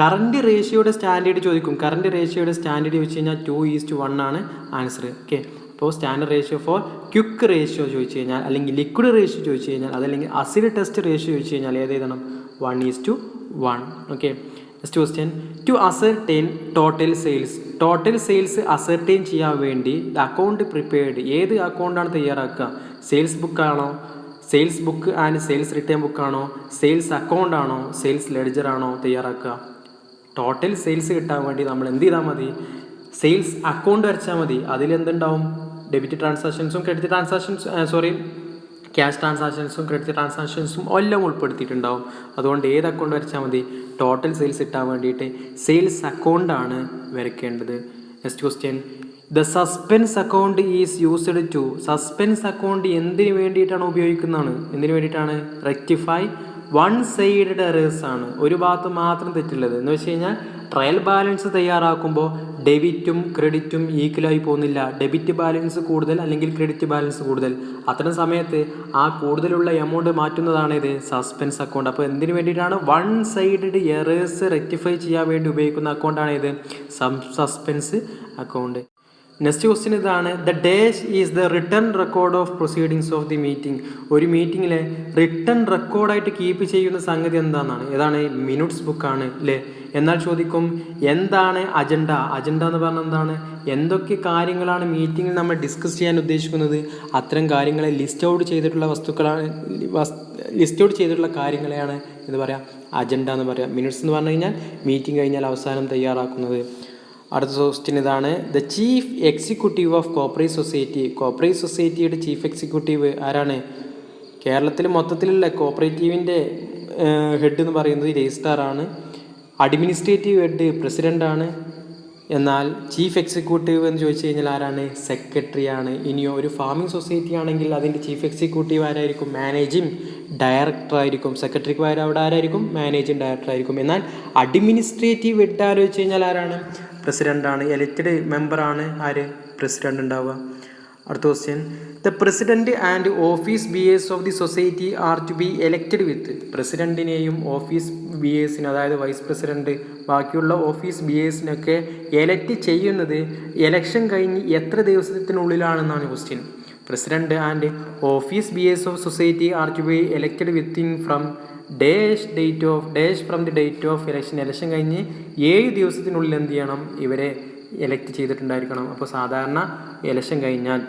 കറണ്ട് റേഷ്യോയുടെ സ്റ്റാൻഡേർഡ് ചോദിക്കും. കറണ്ട് റേഷ്യോയുടെ സ്റ്റാൻഡേർഡ് ചോദിച്ചു കഴിഞ്ഞാൽ 2:1 ആണ് ആൻസർ. ഓക്കെ, അപ്പോൾ standard ratio for quick ratio ചോദിച്ചു കഴിഞ്ഞാൽ, അല്ലെങ്കിൽ ലിക്വിഡ് റേഷ്യോ ചോദിച്ചു കഴിഞ്ഞാൽ, അതല്ലെങ്കിൽ അസിഡ് ടെസ്റ്റ് റേഷ്യോ ചോദിച്ചു കഴിഞ്ഞാൽ ഏത് എഴുതണം? 1:1. Okay, next question. To ascertain total sales. Total sales ascertain ചെയ്യാൻ വേണ്ടി അക്കൗണ്ട് പ്രിപ്പയർഡ്. ഏത് അക്കൗണ്ടാണ് തയ്യാറാക്കുക? സെയിൽസ് ബുക്കാണോ, sales book and sales return ബുക്കാണോ, സെയിൽസ് അക്കൗണ്ട് ആണോ, സെയിൽസ് ലെഡ്ജർ ആണോ തയ്യാറാക്കുക? ടോട്ടൽ സെയിൽസ് കിട്ടാൻ വേണ്ടി നമ്മൾ എന്ത് ചെയ്താൽ മതി? സെയിൽസ് അക്കൗണ്ട് വരച്ചാൽ മതി. അതിലെന്തുണ്ടാവും? ഡെബിറ്റ് ട്രാൻസാക്ഷൻസും ക്രെഡിറ്റ് ക്യാഷ് ട്രാൻസാക്ഷൻസും ക്രെഡിറ്റ് ട്രാൻസാക്ഷൻസും എല്ലാം ഉൾപ്പെടുത്തിയിട്ടുണ്ടാവും. അതുകൊണ്ട് ഏത് അക്കൗണ്ട് വരച്ചാൽ മതി? ടോട്ടൽ സെയിൽസ് കിട്ടാൻ വേണ്ടിയിട്ട് സെയിൽസ് അക്കൗണ്ടാണ് വരയ്ക്കേണ്ടത്. Next question. The suspense account is used to. Suspense account എന്തിനു വേണ്ടിയിട്ടാണ് ഉപയോഗിക്കുന്നതാണ്? എന്തിനു വേണ്ടിയിട്ടാണ്? റെക്ടിഫൈ വൺ സൈഡഡ് എറേഴ്സ് ആണ്. ഒരു ഭാഗത്ത് മാത്രം തെറ്റുള്ളത്. എന്ന് വെച്ച് കഴിഞ്ഞാൽ ട്രയൽ ബാലൻസ് തയ്യാറാക്കുമ്പോൾ ഡെബിറ്റും ക്രെഡിറ്റും ഈക്വലായി പോകുന്നില്ല. ഡെബിറ്റ് ബാലൻസ് കൂടുതൽ അല്ലെങ്കിൽ ക്രെഡിറ്റ് ബാലൻസ് കൂടുതൽ. അത്തരം സമയത്ത് ആ കൂടുതലുള്ള എമൗണ്ട് മാറ്റുന്നതാണ് ഇത് സസ്പെൻസ് അക്കൗണ്ട്. അപ്പോൾ എന്തിനു വേണ്ടിയിട്ടാണ്? വൺ സൈഡഡ് എറേഴ്സ് റെക്ടിഫൈ ചെയ്യാൻ വേണ്ടി ഉപയോഗിക്കുന്ന അക്കൗണ്ടാണ് ഇത് സസ്പെൻസ് അക്കൗണ്ട്. നെക്സ്റ്റ് ക്വസ്റ്റ്യൻ ഇതാണ്. The dash is the return record of proceedings of the meeting. ഒരു മീറ്റിങ്ങിലെ റിട്ടേൺ റെക്കോർഡായിട്ട് കീപ്പ് ചെയ്യുന്ന സംഗതി എന്താണെന്നാണ്? ഏതാണ്? മിനിറ്റ്സ് ബുക്കാണ് അല്ലേ? എന്നാൽ ചോദിക്കും എന്താണ് അജണ്ട? അജണ്ട എന്ന് പറഞ്ഞാൽ എന്താണ്? എന്തൊക്കെ കാര്യങ്ങളാണ് മീറ്റിങ്ങിൽ നമ്മൾ ഡിസ്കസ് ചെയ്യാൻ ഉദ്ദേശിക്കുന്നത്? അത്തരം കാര്യങ്ങളെ ലിസ്റ്റ് ഔട്ട് ചെയ്തിട്ടുള്ള കാര്യങ്ങളെയാണ് എന്ന് പറയാം അജണ്ട എന്ന് പറയാം. മിനിറ്റ്സ് എന്ന് പറഞ്ഞു കഴിഞ്ഞാൽ മീറ്റിംഗ് കഴിഞ്ഞാൽ അവസാനം തയ്യാറാക്കുന്നത്. അടുത്ത ക്വസ്റ്റ്യൻ ഇതാണ്. The chief executive of cooperative society. Cooperative സൊസൈറ്റിയുടെ ചീഫ് എക്സിക്യൂട്ടീവ് ആരാണ്? കേരളത്തിൽ മൊത്തത്തിലുള്ള കോപ്പറേറ്റീവിൻ്റെ ഹെഡ് എന്ന് പറയുന്നത് രജിസ്ട്രാറാണ്. Administrative head പ്രസിഡൻ്റാണ്. എന്നാൽ ചീഫ് എക്സിക്യൂട്ടീവ് എന്ന് ചോദിച്ചു കഴിഞ്ഞാൽ ആരാണ്? സെക്രട്ടറിയാണ്. ഇനിയോ ഒരു ഫാമിംഗ് സൊസൈറ്റി ആണെങ്കിൽ അതിൻ്റെ ചീഫ് എക്സിക്യൂട്ടീവ് ആരായിരിക്കും? മാനേജിങ് ഡയറക്ടർ ആയിരിക്കും. സെക്രട്ടറിക്ക് പകരം അവിടെ ആരായിരിക്കും? മാനേജിങ് ഡയറക്ടർ ആയിരിക്കും. എന്നാൽ അഡ്മിനിസ്ട്രേറ്റീവ് ഹെഡ് ആലോചിച്ച് കഴിഞ്ഞാൽ ആരാണ്? പ്രസിഡൻ്റാണ്. എലക്റ്റഡ് മെമ്പറാണ് ആര്? പ്രസിഡൻ്റ് ഉണ്ടാവുക. അടുത്ത question. The president and office bearers of the society are to be elected with. പ്രസിഡന്റിനെയും ഓഫീസ് ബിയേഴ്സിന്, അതായത് വൈസ് പ്രസിഡന്റ് ബാക്കിയുള്ള ഓഫീസ് ബിയേഴ്സിനൊക്കെ എലക്റ്റ് ചെയ്യുന്നത് എലക്ഷൻ കഴിഞ്ഞ് എത്ര ദിവസത്തിനുള്ളിലാണെന്നാണ് question. President and office bearers of society are to be elected within from dash from the date of election. Election കഴിഞ്ഞ് 7 ദിവസത്തിനുള്ളിൽ എന്ത് ചെയ്യണം? ഇവരെ എലക്ട് ചെയ്തിട്ടുണ്ടായിരിക്കണം. അപ്പോൾ സാധാരണ ഇലക്ഷൻ കഴിഞ്ഞാൽ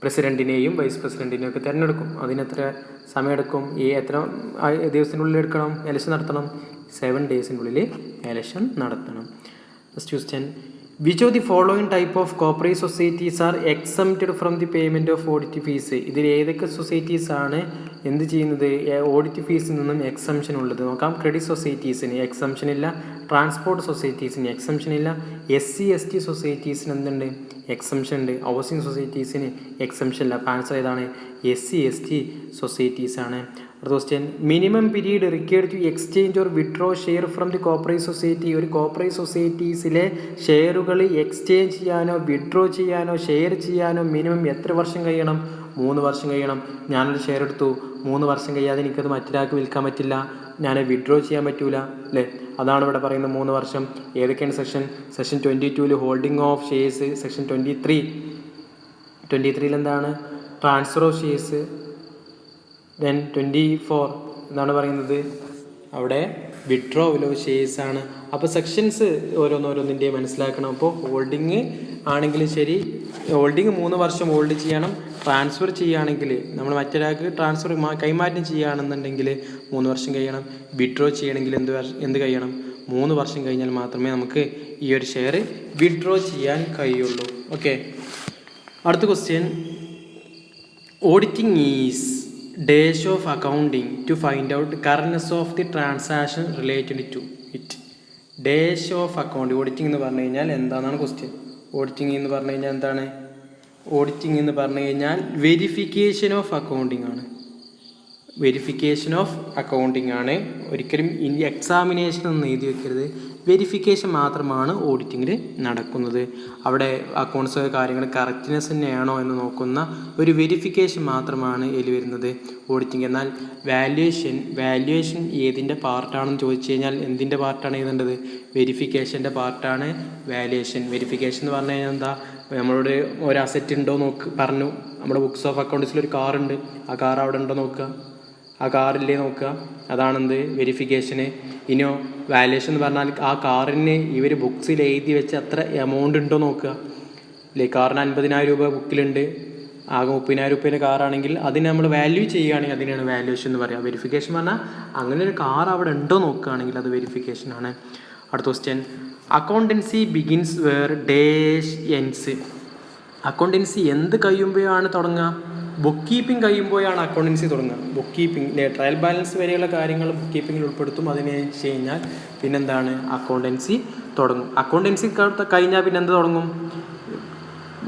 പ്രസിഡന്റിനെയും വൈസ് പ്രസിഡന്റിനെയും ഒക്കെ തിരഞ്ഞെടുക്കും. അതിനെത്ര സമയമെടുക്കും? എത്ര ദിവസത്തിനുള്ളിൽ എടുക്കണം? ഇലക്ഷൻ നടത്തണം? 7 ഡേയ്സിനുള്ളിൽ ഇലക്ഷൻ നടത്തണം. First question. Which of the following type of cooperative societies are exempted from the payment of audit fees? ഇതിൽ ഏതൊക്കെ സൊസൈറ്റീസ് ആണ് എന്ത് ചെയ്യുന്നത്, ഓഡിറ്റ് ഫീസിൽ നിന്നും എക്സംഷൻ ഉള്ളത് നോക്കാം. ക്രെഡിറ്റ് സൊസൈറ്റീസിന് എക്സംഷൻ ഇല്ല, ട്രാൻസ്പോർട്ട് സൊസൈറ്റീസിന് എക്സംഷൻ ഇല്ല, SC/ST സൊസൈറ്റീസിന് എന്തുണ്ട്, എക്സംഷൻ ഉണ്ട്, ഹൗസിംഗ് സൊസൈറ്റീസിന് എക്സംഷൻ ഇല്ല. അപ്പോൾ ആൻസർ ഏതാണ്, SC/ST സൊസൈറ്റീസ് ആണ്. അടുത്ത question, minimum period required to exchange or withdraw share from the cooperative society. ഒരു കോപ്പറേറ്റ് സൊസൈറ്റീസിലെ ഷെയറുകൾ എക്സ്ചേഞ്ച് ചെയ്യാനോ വിഡ്രോ ചെയ്യാനോ ഷെയർ ചെയ്യാനോ മിനിമം എത്ര വർഷം കഴിയണം? 3 വർഷം കഴിയണം. ഞാനൊരു ഷെയർ എടുത്തു, 3 വർഷം കഴിയാതെ എനിക്കത് മറ്റൊരാൾക്ക് വിൽക്കാൻ പറ്റില്ല, ഞാൻ വിഡ്രോ ചെയ്യാൻ പറ്റൂല അല്ലേ? അതാണ് ഇവിടെ പറയുന്നത് 3 വർഷം. ഏതൊക്കെയാണ് section 22 holding of shares, section 23 എന്താണ്, ട്രാൻസ്ഫർ ഓഫ് ഷെയർസ്, ദെൻ 24 എന്താണ് പറയുന്നത്, അവിടെ വിഡ്രോവൽ ഓഫ് ഷെയർസ് ആണ്. അപ്പോൾ സെക്ഷൻസ് ഓരോന്നിൻ്റെയും മനസ്സിലാക്കണം. അപ്പോൾ ഹോൾഡിങ് ആണെങ്കിലും ശരി, ഹോൾഡിങ് 3 വർഷം ഹോൾഡ് ചെയ്യണം. ട്രാൻസ്ഫർ ചെയ്യുകയാണെങ്കിൽ നമ്മൾ മറ്റൊരാൾക്ക് ട്രാൻസ്ഫർ കൈമാറ്റം ചെയ്യുകയാണെന്നുണ്ടെങ്കിൽ 3 വർഷം കഴിയണം. വിഡ്രോ ചെയ്യണമെങ്കിൽ എന്ത് കഴിയണം, 3 വർഷം കഴിഞ്ഞാൽ മാത്രമേ നമുക്ക് ഈ ഒരു ഷെയർ വിഡ്രോ ചെയ്യാൻ കഴിയുള്ളൂ. ഓക്കെ, അടുത്ത question, auditing is dash of accounting to find out correctness of the transaction related to it. Dash of account, auditing എന്ന് പറഞ്ഞു കഴിഞ്ഞാൽ എന്താണെന്നാണ് ക്വസ്റ്റ്യൻ. ഓഡിറ്റിംഗ് എന്ന് പറഞ്ഞു കഴിഞ്ഞാൽ എന്താണ്, ഓഡിറ്റിംഗ് എന്ന് പറഞ്ഞു കഴിഞ്ഞാൽ വെരിഫിക്കേഷൻ ഓഫ് അക്കൗണ്ടിങ് ആണ്. വെരിഫിക്കേഷൻ ഓഫ് അക്കൗണ്ടിങ് ആണ്. ഒരിക്കലും ഇനി എക്സാമിനേഷൻ ഒന്നും എഴുതി വെക്കരുത്. വെരിഫിക്കേഷൻ മാത്രമാണ് ഓഡിറ്റിങ്ങിൽ നടക്കുന്നത്. അവിടെ അക്കൗണ്ട്സ് കാര്യങ്ങൾ കറക്റ്റ്നെസ് തന്നെയാണോ എന്ന് നോക്കുന്ന ഒരു വെരിഫിക്കേഷൻ മാത്രമാണ് ഇതിൽ വരുന്നത് ഓഡിറ്റിംഗ്. എന്നാൽ വാല്യുവേഷൻ ഏതിൻ്റെ പാർട്ടാണെന്ന് ചോദിച്ചു കഴിഞ്ഞാൽ എന്തിൻ്റെ പാർട്ടാണ് എഴുതേണ്ടത്, വെരിഫിക്കേഷൻ്റെ പാർട്ടാണ് വാല്യുവേഷൻ. വെരിഫിക്കേഷൻ എന്ന് പറഞ്ഞു കഴിഞ്ഞാൽ എന്താ, നമ്മളോട് ഒരു അസറ്റ് ഉണ്ടോ പറഞ്ഞു, നമ്മുടെ ബുക്സ് ഓഫ് അക്കൗണ്ട്സിൽ ഒരു കാറുണ്ട്, ആ കാർ അവിടെ ഉണ്ടോ നോക്കുക, ആ കാറില്ലേ നോക്കുക, അതാണെന്ത് വെരിഫിക്കേഷന്. ഇനിയോ വാല്യുവേഷൻ എന്ന് പറഞ്ഞാൽ ആ കാറിന് ഇവർ ബുക്സിൽ എഴുതി വെച്ച് അത്ര എമൗണ്ട് ഉണ്ടോ നോക്കുക അല്ലേ. കാറിന് 50,000 രൂപ ബുക്കിലുണ്ട്, ആകെ 30,000 രൂപയുടെ കാറാണെങ്കിൽ അതിന് നമ്മൾ വാല്യൂ ചെയ്യുകയാണെങ്കിൽ അതിനാണ് വാല്യുവേഷൻ എന്ന് പറയുക. വെരിഫിക്കേഷൻ പറഞ്ഞാൽ അങ്ങനെ ഒരു കാർ അവിടെ ഉണ്ടോ നോക്കുകയാണെങ്കിൽ അത് വെരിഫിക്കേഷൻ ആണ്. അടുത്ത question, accountancy begins where dash ends. Accountancy എന്ത് കഴിയുമ്പോഴാണ് തുടങ്ങുക, ബുക്ക് കീപ്പിംഗ് കഴിയുമ്പോഴാണ് അക്കൗണ്ടൻസി തുടങ്ങുക. ബുക്ക് കീപ്പിംഗ് ട്രയൽ ബാലൻസ് വരെയുള്ള കാര്യങ്ങൾ ബുക്ക് കീപ്പിങ്ങിൽ ഉൾപ്പെടുത്തും. അതിന് വെച്ച് കഴിഞ്ഞാൽ പിന്നെന്താണ്, അക്കൗണ്ടൻസി തുടങ്ങും. അക്കൗണ്ടൻസി കഴിഞ്ഞാൽ പിന്നെ എന്ത് തുടങ്ങും,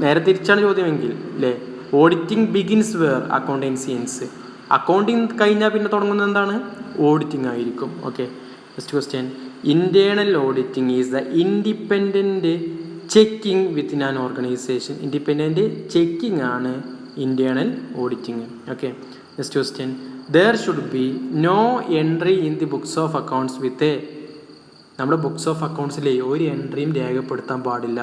നേരെ തിരിച്ചാണ് ചോദ്യമെങ്കിൽ അല്ലേ. Auditing begins where accountancy ends. Accounting കഴിഞ്ഞാൽ പിന്നെ തുടങ്ങുന്നത് എന്താണ്, ഓഡിറ്റിംഗ് ആയിരിക്കും. Okay, next question, internal auditing is the independent checking within an organisation. Independent checking ആണ് internal auditing. Okay, next question, there should be no entry in the books of accounts with. നമ്മുടെ books of അക്കൗണ്ട്സിൽ ഒരു എൻട്രിയും രേഖപ്പെടുത്താൻ പാടില്ല.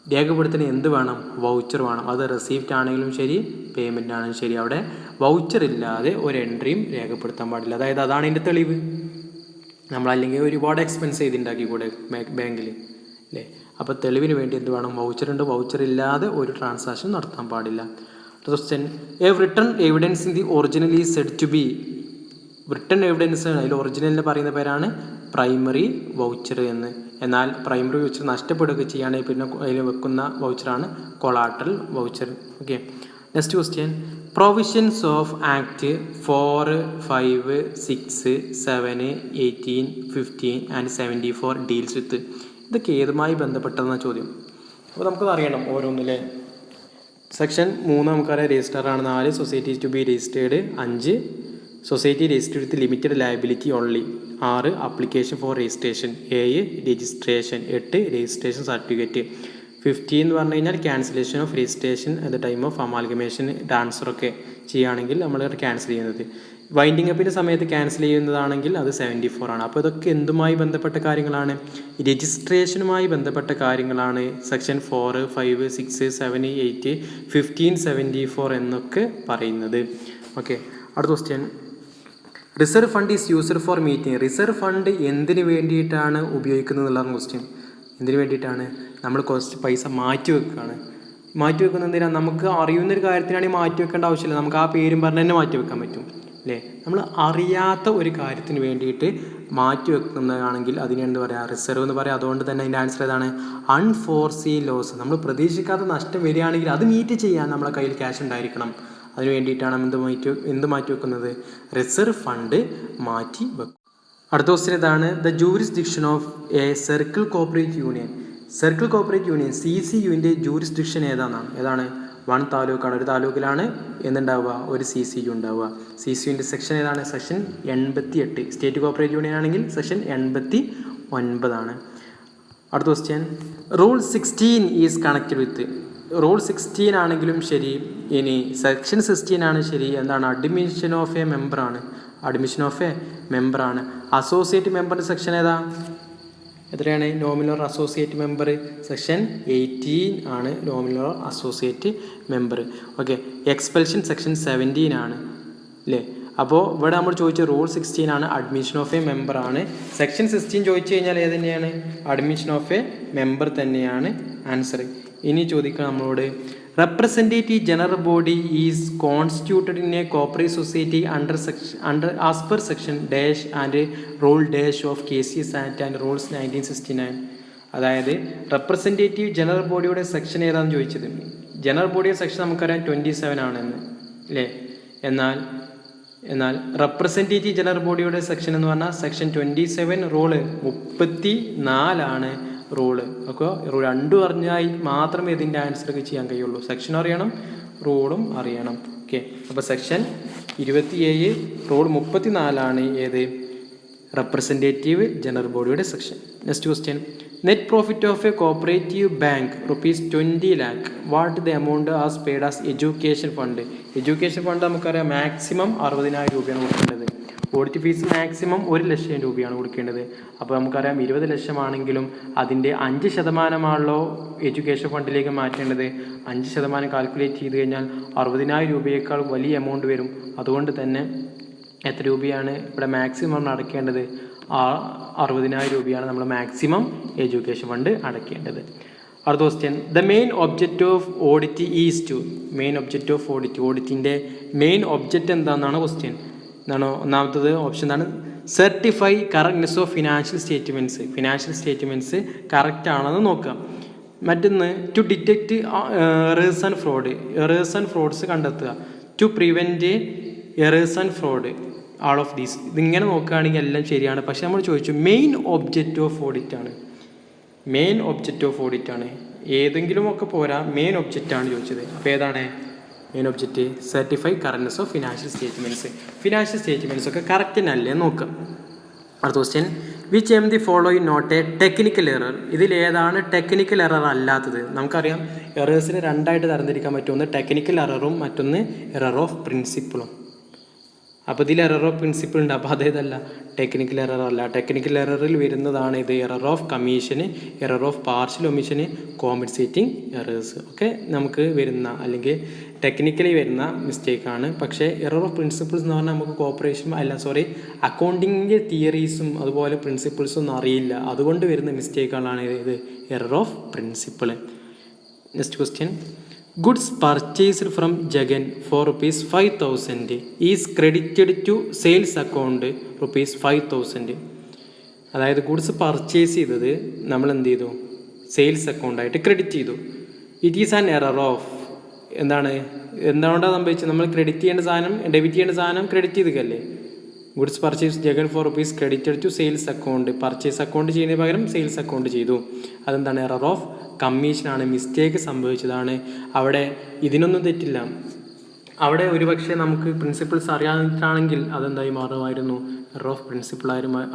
രേഖപ്പെടുത്തുന്ന എന്ത് വേണം, voucher വേണം. അത് റെസീപ്റ്റ് ആണെങ്കിലും ശരി, പേയ്മെൻ്റ് ആണെങ്കിലും ശരി, അവിടെ വൗച്ചർ ഇല്ലാതെ ഒരു എൻട്രിയും രേഖപ്പെടുത്താൻ പാടില്ല. അതായത് അതാണ് ഇതിൻ്റെ തെളിവ്. നമ്മളല്ലെങ്കിൽ ഒരുപാട് എക്സ്പെൻസ് ചെയ്തുണ്ടാക്കി കൂടെ ബാങ്കിൽ അല്ലേ. അപ്പോൾ തെളിവിന് വേണ്ടി എന്ത് വേണം, വൗച്ചർ ഉണ്ട്. വൗച്ചർ ഇല്ലാതെ ഒരു ട്രാൻസാക്ഷൻ നടത്താൻ പാടില്ല. Question, a written evidence in the original is said to be. Written evidence അതിൽ ഒറിജിനലിന് പറയുന്ന പേരാണ് പ്രൈമറി വൗച്ചർ എന്ന്. എന്നാൽ പ്രൈമറി വൗച്ചർ നഷ്ടപ്പെടുകയൊക്കെ ചെയ്യുകയാണെങ്കിൽ പിന്നെ അതിൽ വെക്കുന്ന വൗച്ചറാണ് collateral voucher. Okay, next question, provisions of act 4, 5, 6, 7, 18, 15 and 74 deals with. ഇതൊക്കെ ഏതുമായി ബന്ധപ്പെട്ടതെന്ന ചോദ്യം. അപ്പോൾ നമുക്കത് അറിയണം ഓരോന്നിലെ. സെക്ഷൻ 3 നമുക്കറിയാം രജിസ്റ്റർ ആണ്. 4 societies to be registered. 5 society registered with limited liability only. 6 application for registration. 7 registration. 8 registration certificate. 15 എന്ന് പറഞ്ഞു കഴിഞ്ഞാൽ cancellation of registration at the time of amalgamation. ട്രാൻസ്ഫറൊക്കെ ചെയ്യുകയാണെങ്കിൽ നമ്മൾ ക്യാൻസൽ ചെയ്യുന്നത്. വൈൻഡിങ് അപ്പിൻ്റെ സമയത്ത് ക്യാൻസൽ ചെയ്യുന്നതാണെങ്കിൽ അത് 74 ആണ്. അപ്പോൾ ഇതൊക്കെ എന്തുമായി ബന്ധപ്പെട്ട കാര്യങ്ങളാണ്, രജിസ്ട്രേഷനുമായി ബന്ധപ്പെട്ട കാര്യങ്ങളാണ് സെക്ഷൻ 4, 5, 6, 7, 8, 15, 74 എന്നൊക്കെ പറയുന്നത്. ഓക്കെ, അടുത്ത question, reserve fund is used for meeting. Reserve fund എന്തിനു വേണ്ടിയിട്ടാണ് ഉപയോഗിക്കുന്നത് എന്നുള്ളതാണ് ക്വസ്റ്റ്യൻ. എന്തിനു വേണ്ടിയിട്ടാണ്, നമ്മൾ കുറച്ച് പൈസ മാറ്റി വെക്കുകയാണ്. മാറ്റി വെക്കുന്ന എന്തിനാണ്, നമുക്ക് അറിയുന്നൊരു കാര്യത്തിനാണെങ്കിൽ മാറ്റി വെക്കേണ്ട ആവശ്യമില്ല. നമുക്ക് ആ പേരും പറഞ്ഞ് തന്നെ മാറ്റി വെക്കാൻ പറ്റും. അല്ലേ? നമ്മൾ അറിയാത്ത ഒരു കാര്യത്തിന് വേണ്ടിയിട്ട് മാറ്റി വെക്കുന്നതാണെങ്കിൽ അതിനെ എന്ത് പറയുക, റിസർവ് എന്ന് പറയുക. അതുകൊണ്ട് തന്നെ അതിൻ്റെ ആൻസർ ഏതാണ്? Unforeseen loss. നമ്മൾ പ്രതീക്ഷിക്കാത്ത നഷ്ടം വരികയാണെങ്കിൽ അത് മീറ്റ് ചെയ്യാൻ നമ്മളെ കയ്യിൽ ക്യാഷ് ഉണ്ടായിരിക്കണം. അതിന് വേണ്ടിയിട്ടാണ് എന്ത് മാറ്റി വെക്കുന്നത്? റിസർവ് ഫണ്ട് മാറ്റി വെക്കും. അടുത്ത ക്വസ്റ്റ്യൻ ഇതാണ്. The jurisdiction of a circle cooperative union. Circle cooperative union CCUവിൻ്റെ ജൂറിസ്ഡിക്ഷൻ ഏതാണ്? 1 താലൂക്കാണ്. ഒരു താലൂക്കിലാണ് എന്തുണ്ടാവുക? ഒരു CCU ഉണ്ടാവുക. CCUവിൻ്റെ സെക്ഷൻ ഏതാണ്? സെക്ഷൻ 88. സ്റ്റേറ്റ് കോപ്പറേറ്റീവ് യൂണിയൻ ആണെങ്കിൽ സെക്ഷൻ 89 ആണ്. അടുത്ത question. Rule 16 is connected with. Rule 16 ആണെങ്കിലും ശരി, ഇനി സെക്ഷൻ 16 ആണ് ശരി, എന്താണ്? അഡ്മിഷൻ ഓഫ് എ മെമ്പറാണ്. അസോസിയേറ്റ് മെമ്പറിൻ്റെ സെക്ഷൻ ഏതാ? എത്രയാണ്? നോമിനൽ അസോസിയേറ്റ് മെമ്പർ സെക്ഷൻ 18 ആണ് nominal associate member. Okay. Expulsion section 17 ആണ് അല്ലേ? അപ്പോൾ ഇവിടെ നമ്മൾ ചോദിച്ച റൂൾ 16 ആണ്, അഡ്മിഷൻ ഓഫ് എ മെമ്പർ ആണ്. സെക്ഷൻ 16 ചോദിച്ചു കഴിഞ്ഞാൽ ഏത് തന്നെയാണ്? അഡ്മിഷൻ ഓഫ് എ മെമ്പർ തന്നെയാണ് ആൻസർ. ഇനി ചോദിക്കണം നമ്മളോട്, representative general body is constituted in A cooperative society under as per section dash and rule dash of KCS act and rules 1969. അതായത് റെപ്രസെൻറ്റേറ്റീവ് ജനറൽ ബോഡിയുടെ സെക്ഷൻ ഏതാണെന്ന് ചോദിച്ചത്. ജനറൽ ബോഡിയുടെ section നമുക്കറിയാം 27 ആണെന്ന് അല്ലേ? എന്നാൽ റെപ്രസെൻറ്റേറ്റീവ് ജനറൽ ബോഡിയുടെ സെക്ഷൻ എന്ന് പറഞ്ഞാൽ സെക്ഷൻ 27 റൂള് 34 ആണ് റൂള്. അപ്പോൾ രണ്ടും അറിഞ്ഞാൽ മാത്രമേ ഇതിൻ്റെ ആൻസറൊക്കെ ചെയ്യാൻ കഴിയുള്ളൂ. സെക്ഷൻ അറിയണം, റൂളും അറിയണം. ഓക്കെ. അപ്പോൾ സെക്ഷൻ 27 റൂൾ 34 ആണ് ഏത്? റെപ്രസെൻറ്റേറ്റീവ് ജനറൽ ബോഡിയുടെ section. Next question. Net profit of A cooperative bank ₹20 lakh. What the amount as paid as education fund. Education fund നമുക്കറിയാം മാക്സിമം 60,000 രൂപയാണ് കൊടുക്കേണ്ടത്. ഓഡിറ്റ് ഫീസ് മാക്സിമം 1,00,000 രൂപയാണ് കൊടുക്കേണ്ടത്. അപ്പോൾ നമുക്കറിയാം 20 ലക്ഷമാണെങ്കിലും അതിൻ്റെ 5% എഡ്യൂക്കേഷൻ ഫണ്ടിലേക്ക് മാറ്റേണ്ടത്. 5% കാൽക്കുലേറ്റ് ചെയ്ത് കഴിഞ്ഞാൽ 60,000 രൂപയേക്കാൾ വലിയ എമൗണ്ട് വരും. അതുകൊണ്ട് തന്നെ എത്ര രൂപയാണ് ഇവിടെ മാക്സിമം അടയ്ക്കേണ്ടത്? 60,000 രൂപയാണ് നമ്മൾ മാക്സിമം എഡ്യൂക്കേഷൻ ഫണ്ട് അടയ്ക്കേണ്ടത്. അടുത്ത question. The main object of audit is to. ഓഡിറ്റിൻ്റെ മെയിൻ ഒബ്ജക്റ്റ് എന്താണെന്നാണ് ക്വസ്റ്റ്യൻ. എന്താണ്? ഒന്നാമത്തത് ഓപ്ഷൻ എന്താണ്? Certify correctness of financial statements correct ആണെന്ന് നോക്കുക. മറ്റൊന്ന് to detect errors and frauds കണ്ടെത്തുക. To prevent errors and fraud. All of these. ഇതിങ്ങനെ നോക്കുകയാണെങ്കിൽ എല്ലാം ശരിയാണ്. പക്ഷെ നമ്മൾ ചോദിച്ചു മെയിൻ ഒബ്ജക്റ്റ് ഓഫ് ഓഡിറ്റ് ആണ്. ഏതെങ്കിലും ഒക്കെ പോരാ, മെയിൻ ഒബ്ജക്റ്റ് ആണ് ചോദിച്ചത്. അപ്പോൾ ഏതാണ് main object? Certify correctness of financial statements ഒക്കെ കറക്റ്റ് തന്നെയല്ലേ നോക്കുക. അടുത്ത question. Which of the following not a technical error. ഇതിൽ ഏതാണ് ടെക്നിക്കൽ എറർ അല്ലാത്തത്? നമുക്കറിയാം എറേഴ്സിന് രണ്ടായിട്ട് തരംതിരിക്കാൻ പറ്റും. ഒന്ന് ടെക്നിക്കൽ എററും മറ്റൊന്ന് എറർ ഓഫ് പ്രിൻസിപ്പിളും. അപ്പോൾ ഇതിൽ എറർ ഓഫ് പ്രിൻസിപ്പിൾ ഉണ്ട്. അപ്പോൾ അതേതല്ല, ടെക്നിക്കൽ എറർ അല്ല. ടെക്നിക്കൽ എററിൽ വരുന്നതാണ് ഇത് എറർ ഓഫ് കമ്മീഷന്, എറർ ഓഫ് പാർഷ്യൽ ഒമിഷന്, കോമ്പൻസേറ്റിംഗ് എറേഴ്സ് ഒക്കെ നമുക്ക് വരുന്ന അല്ലെങ്കിൽ ടെക്നിക്കലി വരുന്ന മിസ്റ്റേക്കാണ്. പക്ഷേ എറർ ഓഫ് പ്രിൻസിപ്പിൾസ് എന്ന് പറഞ്ഞാൽ നമുക്ക് അക്കൗണ്ടിങ്ങിൻ്റെ തിയറീസും അതുപോലെ പ്രിൻസിപ്പിൾസും ഒന്നും അറിയില്ല. അതുകൊണ്ട് വരുന്ന മിസ്റ്റേക്കുകളാണ് ഇത് error of principle. Next question. Goods purchased from Jagan for ₹5,000 is credited to sales account ₹5,000. അതായത് ഗുഡ്സ് പർച്ചേസ് ചെയ്തത് നമ്മൾ എന്ത് ചെയ്തു? സെയിൽസ് അക്കൗണ്ടായിട്ട് ക്രെഡിറ്റ് ചെയ്തു. It is an error of. എന്തുകൊണ്ടാണ് സംഭവിച്ചത്? നമ്മൾ ഡെബിറ്റ് ചെയ്യേണ്ട സാധനം ക്രെഡിറ്റ് ചെയ്തല്ലേ. Goods purchase Jagan for rupees credited to sales account. Purchase account ചെയ്യുന്നതിന് പകരം സെയിൽസ് അക്കൗണ്ട് ചെയ്തു. അതെന്താണ്? എറർ ഓഫ് കമ്മീഷനാണ്, മിസ്റ്റേക്ക് സംഭവിച്ചതാണ്. അവിടെ ഇതിനൊന്നും തെറ്റില്ല. അവിടെ ഒരുപക്ഷെ നമുക്ക് പ്രിൻസിപ്പിൾസ് അറിയാനാണെങ്കിൽ അതെന്തായി മാറുമായിരുന്നു? എറർ ഓഫ് പ്രിൻസിപ്പിൾ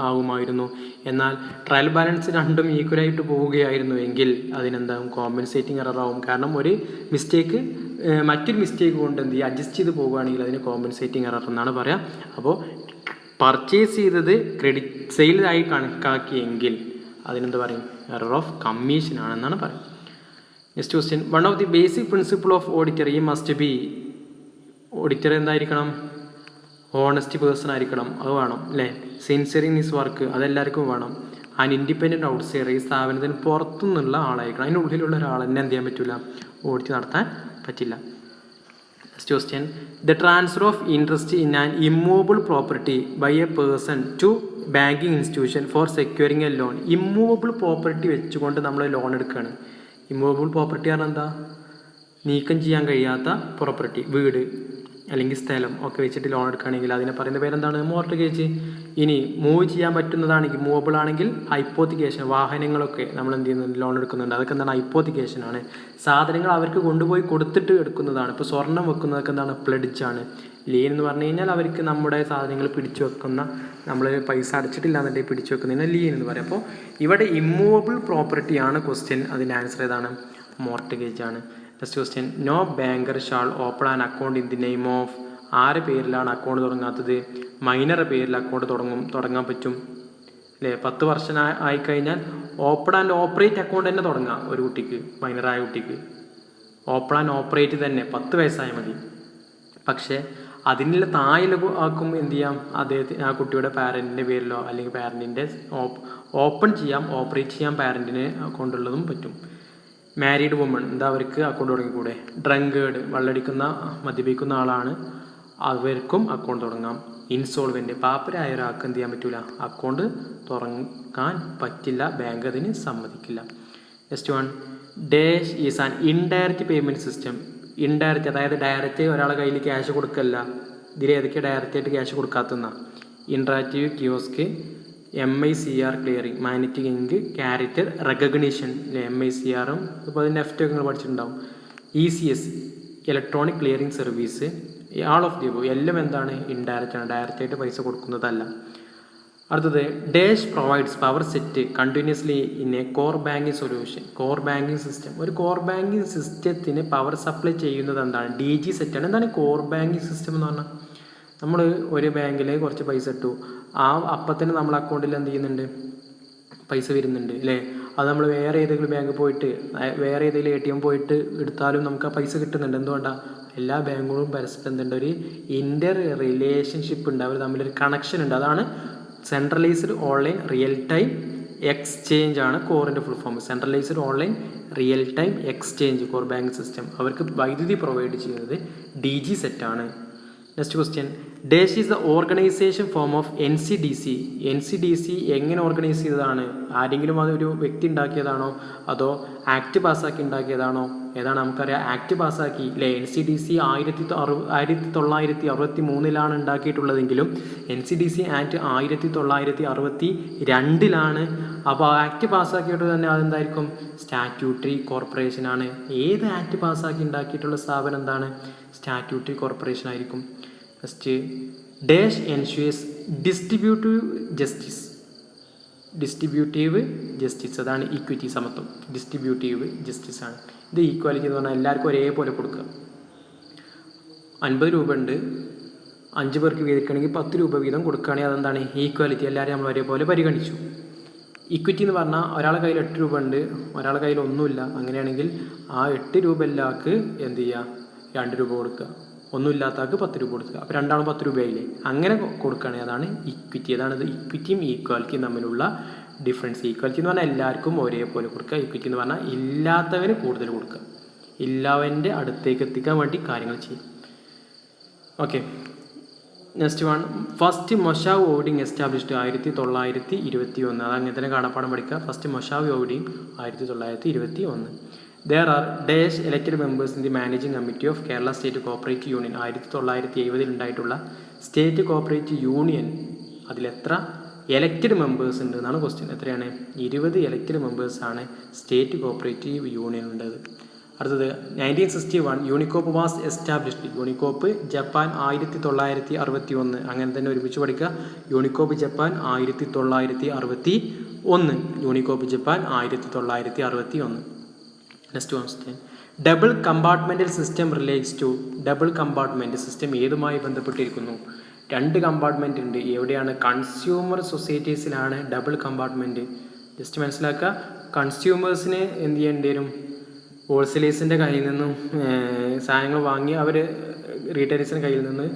ആകുമായിരുന്നു. എന്നാൽ ട്രയൽ ബാലൻസ് രണ്ടും ഈക്വലായിട്ട് പോവുകയായിരുന്നു എങ്കിൽ അതിനെന്താകും? കോമ്പൻസേറ്റിംഗ് എറർ ആവും. കാരണം ഒരു മിസ്റ്റേക്ക് മറ്റൊരു മിസ്റ്റേക്ക് കൊണ്ട് എന്ത് ചെയ്യുക? അഡ്ജസ്റ്റ് ചെയ്ത് പോവുകയാണെങ്കിൽ അതിന് കോമ്പൻസേറ്റിംഗ് എറർ എന്നാണ് പറയാം. അപ്പോൾ പർച്ചേസ് ചെയ്തത് സെയിലായി കണക്കാക്കിയെങ്കിൽ അതിനെന്ത് പറയും? എറർ ഓഫ് കമ്മീഷൻ ആണെന്നാണ് പറയുന്നത്. Next question. One of the basic principle of auditor ഈ മസ്റ്റ് ബി. ഓഡിറ്റർ എന്തായിരിക്കണം? ഓണസ്റ്റ് പേഴ്സൺ ആയിരിക്കണം. അത് വേണം അല്ലേ? സിൻസിയർ ഇൻ ഹിസ് വർക്ക്, അതെല്ലാവർക്കും വേണം. ആൻഡ് ഇൻഡിപെൻഡൻറ്റ് ഔട്ട്സൈഡർ, ഈ സ്ഥാപനത്തിന് പുറത്തുനിന്നുള്ള ആളായിരിക്കണം. അതിനുള്ളിലുള്ള ഒരാൾ തന്നെ എന്ത് ചെയ്യാൻ പറ്റില്ല? ഓഡിറ്റ് നടത്താൻ പറ്റില്ല. Next question. The transfer of interest in an immovable property by a person to banking institution for securing a loan. Immovable property വെച്ചുകൊണ്ട് നമ്മൾ ലോൺ എടുക്കുകയാണ്. ഇമ്മൂവബിൾ പ്രോപ്പർട്ടി പറഞ്ഞാൽ എന്താ? നീക്കം ചെയ്യാൻ കഴിയാത്ത പ്രോപ്പർട്ടി, വീട് അല്ലെങ്കിൽ സ്ഥലം ഒക്കെ വെച്ചിട്ട് ലോൺ എടുക്കുകയാണെങ്കിൽ അതിനെ പറയുന്ന പേരെന്താണ്? മോർട്ടഗേജ്. ഇനി മൂവ് ചെയ്യാൻ പറ്റുന്നതാണെങ്കിൽ, മൂവബിൾ ആണെങ്കിൽ ഹൈപ്പോത്തിക്കേഷൻ. വാഹനങ്ങളൊക്കെ നമ്മൾ എന്ത് ചെയ്യുന്നുണ്ട്? ലോൺ എടുക്കുന്നുണ്ട്. അതൊക്കെ എന്താണ്? ഹൈപ്പോത്തിക്കേഷൻ ആണ്. സാധനങ്ങൾ അവർക്ക് കൊണ്ടുപോയി കൊടുത്തിട്ട് എടുക്കുന്നതാണ്. ഇപ്പോൾ സ്വർണം വെക്കുന്നതൊക്കെ എന്താണ്? പ്ലെഡ്ജാണ്. ലീൻ എന്ന് പറഞ്ഞു കഴിഞ്ഞാൽ അവർക്ക് നമ്മുടെ സാധനങ്ങൾ പിടിച്ചു വെക്കുന്ന, നമ്മൾ പൈസ അടച്ചിട്ടില്ല എന്നുണ്ടെങ്കിൽ പിടിച്ചു വെക്കുന്നതിന് ലീൻ എന്ന് പറയും. അപ്പോൾ ഇവിടെ ഇമ്മൂവബിൾ പ്രോപ്പർട്ടിയാണ് ക്വസ്റ്റ്യൻ. അതിൻ്റെ ആൻസർ ഏതാണ്? മോർട്ടഗേജ് ആണ്. Next question. No banker shall open an account in the name of. ആരുടെ പേരിലാണ് അക്കൗണ്ട് തുടങ്ങാത്തത്? മൈനറുടെ പേരിൽ അക്കൗണ്ട് തുടങ്ങാൻ പറ്റും അല്ലേ? 10 വർഷം ആയിക്കഴിഞ്ഞാൽ ഓപ്പൺ ആൻഡ് ഓപ്പറേറ്റ് അക്കൗണ്ട് തന്നെ തുടങ്ങാം ഒരു കുട്ടിക്ക്, മൈനറായ കുട്ടിക്ക്. ഓപ്പൺ ആൻഡ് ഓപ്പറേറ്റ് തന്നെ 10 വയസ്സായാൽ മതി. പക്ഷേ അതിനുള്ള താഴെ ആക്കും എന്ത് ചെയ്യാം? അദ്ദേഹത്തിന് ആ കുട്ടിയുടെ പാരൻറ്റിൻ്റെ പേരിലോ അല്ലെങ്കിൽ പാരൻറ്റിൻ്റെ ഓപ്പൺ ചെയ്യാം, ഓപ്പറേറ്റ് ചെയ്യാൻ പാരൻറ്റിനെ കൊണ്ടുള്ളതും പറ്റും. മാരീഡ് വുമൺ എന്താ അവർക്ക് അക്കൗണ്ട് തുടങ്ങിക്കൂടെ? ഡ്രങ്കേഡ് വെള്ളടിക്കുന്ന മദ്യപിക്കുന്ന ആളാണ്, അവർക്കും അക്കൗണ്ട് തുടങ്ങാം. ഇൻസോൾവെൻ്റ് പാപ്പരായ ഒരാൾക്ക് എന്ത് ചെയ്യാൻ പറ്റില്ല? അക്കൗണ്ട് തുടങ്ങാൻ പറ്റില്ല, ബാങ്ക് അതിന് സമ്മതിക്കില്ല. Next one. Dash is an indirect payment system. Indirect അതായത് ഡയറക്റ്റ് ഒരാളെ കയ്യിൽ ക്യാഷ് കൊടുക്കല്ല. ഇതിൽ ഏതൊക്കെ ഡയറക്റ്റായിട്ട് ക്യാഷ് കൊടുക്കാത്തുന്ന? Interactive kiosk, MICR clearing, magnetic ink, character recognition. MICRും ഇപ്പോൾ അതിൻ്റെ നെഫ്റ്റൊക്കെ നിങ്ങൾ പഠിച്ചിട്ടുണ്ടാവും. ECS electronic clearing service. All of the above എല്ലാം എന്താണ്? ഇൻഡയറക്റ്റ് ആണ്, ഡയറക്റ്റായിട്ട് പൈസ കൊടുക്കുന്നതല്ല. അടുത്തത്. Dash provides power set continuously in a core banking solution. Core banking system. ഒരു കോർ ബാങ്കിങ് സിസ്റ്റത്തിന് പവർ സപ്ലൈ ചെയ്യുന്നത് എന്താണ്? DG സെറ്റാണ്. എന്താണ് കോർ ബാങ്കിങ് സിസ്റ്റം എന്ന് പറഞ്ഞാൽ? നമ്മൾ ഒരു ബാങ്കിൽ കുറച്ച് പൈസ ഇട്ടു, അപ്പം തന്നെ നമ്മൾ അക്കൗണ്ടിൽ എന്ത് ചെയ്യുന്നുണ്ട്? പൈസ വരുന്നുണ്ട് അല്ലേ? അത് നമ്മൾ വേറെ ഏതെങ്കിലും ബാങ്ക് പോയിട്ട്, വേറെ ഏതെങ്കിലും ATM പോയിട്ട് എടുത്താലും നമുക്ക് ആ പൈസ കിട്ടുന്നുണ്ട്. എന്തുകൊണ്ടാണ്? എല്ലാ ബാങ്കുകളും പരസ്പരം എന്തുണ്ട്? ഒരു ഇൻ്റർ റിലേഷൻഷിപ്പ് ഉണ്ട്, അവർ തമ്മിലൊരു കണക്ഷൻ ഉണ്ട്. അതാണ് centralised online real time exchange ആണ് കോറിൻ്റെ full form. Centralised online real time exchange core bank system. അവർക്ക് വൈദ്യുതി പ്രൊവൈഡ് ചെയ്യുന്നത് DG സെറ്റാണ്. Next question. Dash is the organisation form of NCDC. NCDC എങ്ങനെ ഓർഗനൈസ് ചെയ്തതാണ്? ആരെങ്കിലും അതൊരു വ്യക്തി ഉണ്ടാക്കിയതാണോ അതോ ആക്ട് പാസ്സാക്കി ഉണ്ടാക്കിയതാണോ? ഏതാണ്? നമുക്കറിയാം ആക്ട് പാസ്സാക്കി അല്ലേ? NCDC 1963 ഉണ്ടാക്കിയിട്ടുള്ളതെങ്കിലും NCDC ആക്ട് 1962 അപ്പോൾ ആക്ട് പാസ്സാക്കിയിട്ട് തന്നെ അതെന്തായിരിക്കും? സ്റ്റാറ്റ്യൂട്ടറി കോർപ്പറേഷനാണ്. ഏത് ആക്ട് പാസ്സാക്കി ഉണ്ടാക്കിയിട്ടുള്ള സ്ഥാപനം എന്താണ്? സ്റ്റാറ്റ്യൂട്ടറി കോർപ്പറേഷൻ ആയിരിക്കും. First. Dash ensures distributive justice. Distributive justice അതാണ് ഈക്വിറ്റി, സമത്വം. ഡിസ്ട്രിബ്യൂട്ടീവ് ജസ്റ്റിസ് ആണ്. ഇത് ഈക്വാലിറ്റി എന്ന് പറഞ്ഞാൽ എല്ലാവർക്കും ഒരേപോലെ കൊടുക്കുക. 50 രൂപ ഉണ്ട്, 5 പേർക്ക് വീതിക്കണമെങ്കിൽ 10 രൂപ വീതം കൊടുക്കുകയാണെങ്കിൽ അതെന്താണ്? ഈക്വാലിറ്റി. എല്ലാവരും നമ്മൾ ഒരേപോലെ പരിഗണിച്ചു. ഇക്വിറ്റി എന്ന് പറഞ്ഞാൽ ഒരാളുടെ കയ്യിൽ 8 രൂപ ഉണ്ട്, ഒരാളുടെ കയ്യിൽ ഒന്നുമില്ല. അങ്ങനെയാണെങ്കിൽ ആ 8 രൂപ എല്ലാക്ക് എന്ത് ചെയ്യുക? 2 രൂപ കൊടുക്കുക. ഒന്നുമില്ലാത്ത ആൾക്ക് 10 രൂപ കൊടുക്കുക. അപ്പോൾ രണ്ടാളും 10 രൂപയായില്ലേ? അങ്ങനെ കൊടുക്കുകയാണെങ്കിൽ അതാണ് ഇക്വിറ്റി. അതാണിത് ഇക്വിറ്റിയും ഈക്വാലിറ്റിയും തമ്മിലുള്ള ഡിഫറൻസ്. ഈക്വാലിറ്റി എന്ന് പറഞ്ഞാൽ എല്ലാവർക്കും ഒരേപോലെ കൊടുക്കുക. ഇക്വിറ്റി എന്ന് പറഞ്ഞാൽ ഇല്ലാത്തവന് കൂടുതൽ കൊടുക്കുക, ഇല്ലാവൻ്റെ അടുത്തേക്ക് എത്തിക്കാൻ വേണ്ടി കാര്യങ്ങൾ ചെയ്യും. Okay. Next one. First moshav ovdim established 1921. അത് അങ്ങനെ തന്നെ കാണാപ്പാടം പഠിക്കുക. First moshav ovdim 1921. There are dash elected members in the managing committee of Kerala State Cooperative Union. 1970 ഉണ്ടായിട്ടുള്ള സ്റ്റേറ്റ് കോപ്പറേറ്റീവ് യൂണിയൻ അതിലെത്ര എലക്റ്റഡ് മെമ്പേഴ്സ് ഉണ്ട് എന്നാണ് ക്വസ്റ്റ്യൻ. എത്രയാണ്? 20 എലക്റ്റഡ് മെമ്പേഴ്സാണ് സ്റ്റേറ്റ് കോപ്പറേറ്റീവ് യൂണിയൻ ഉള്ളത്. അടുത്തത്. 1961 Unicoop was established. Unicoop Japan 1961. അങ്ങനെ തന്നെ ഒരുമിച്ച് പഠിക്കുക. Unicoop Japan 1961. Unicoop Japan 1961. Next question. Double compartmental system relates to. Double compartment system ഏതുമായി ബന്ധപ്പെട്ടിരിക്കുന്നു? 2 കമ്പാർട്ട്മെൻറ്റ് ഉണ്ട്. എവിടെയാണ്? കൺസ്യൂമർ സൊസൈറ്റീസിലാണ് ഡബിൾ കമ്പാർട്ട്മെൻറ്റ്. ജസ്റ്റ് മനസ്സിലാക്കുക. കൺസ്യൂമേഴ്സിന് എന്ത് ചെയ്യേണ്ടി വരും? ഹോൾസെയിലേഴ്സിൻ്റെ കയ്യിൽ നിന്നും സാധനങ്ങൾ വാങ്ങി അവർ റീറ്റെയിലേഴ്സിൻ്റെ കയ്യിൽ നിന്ന്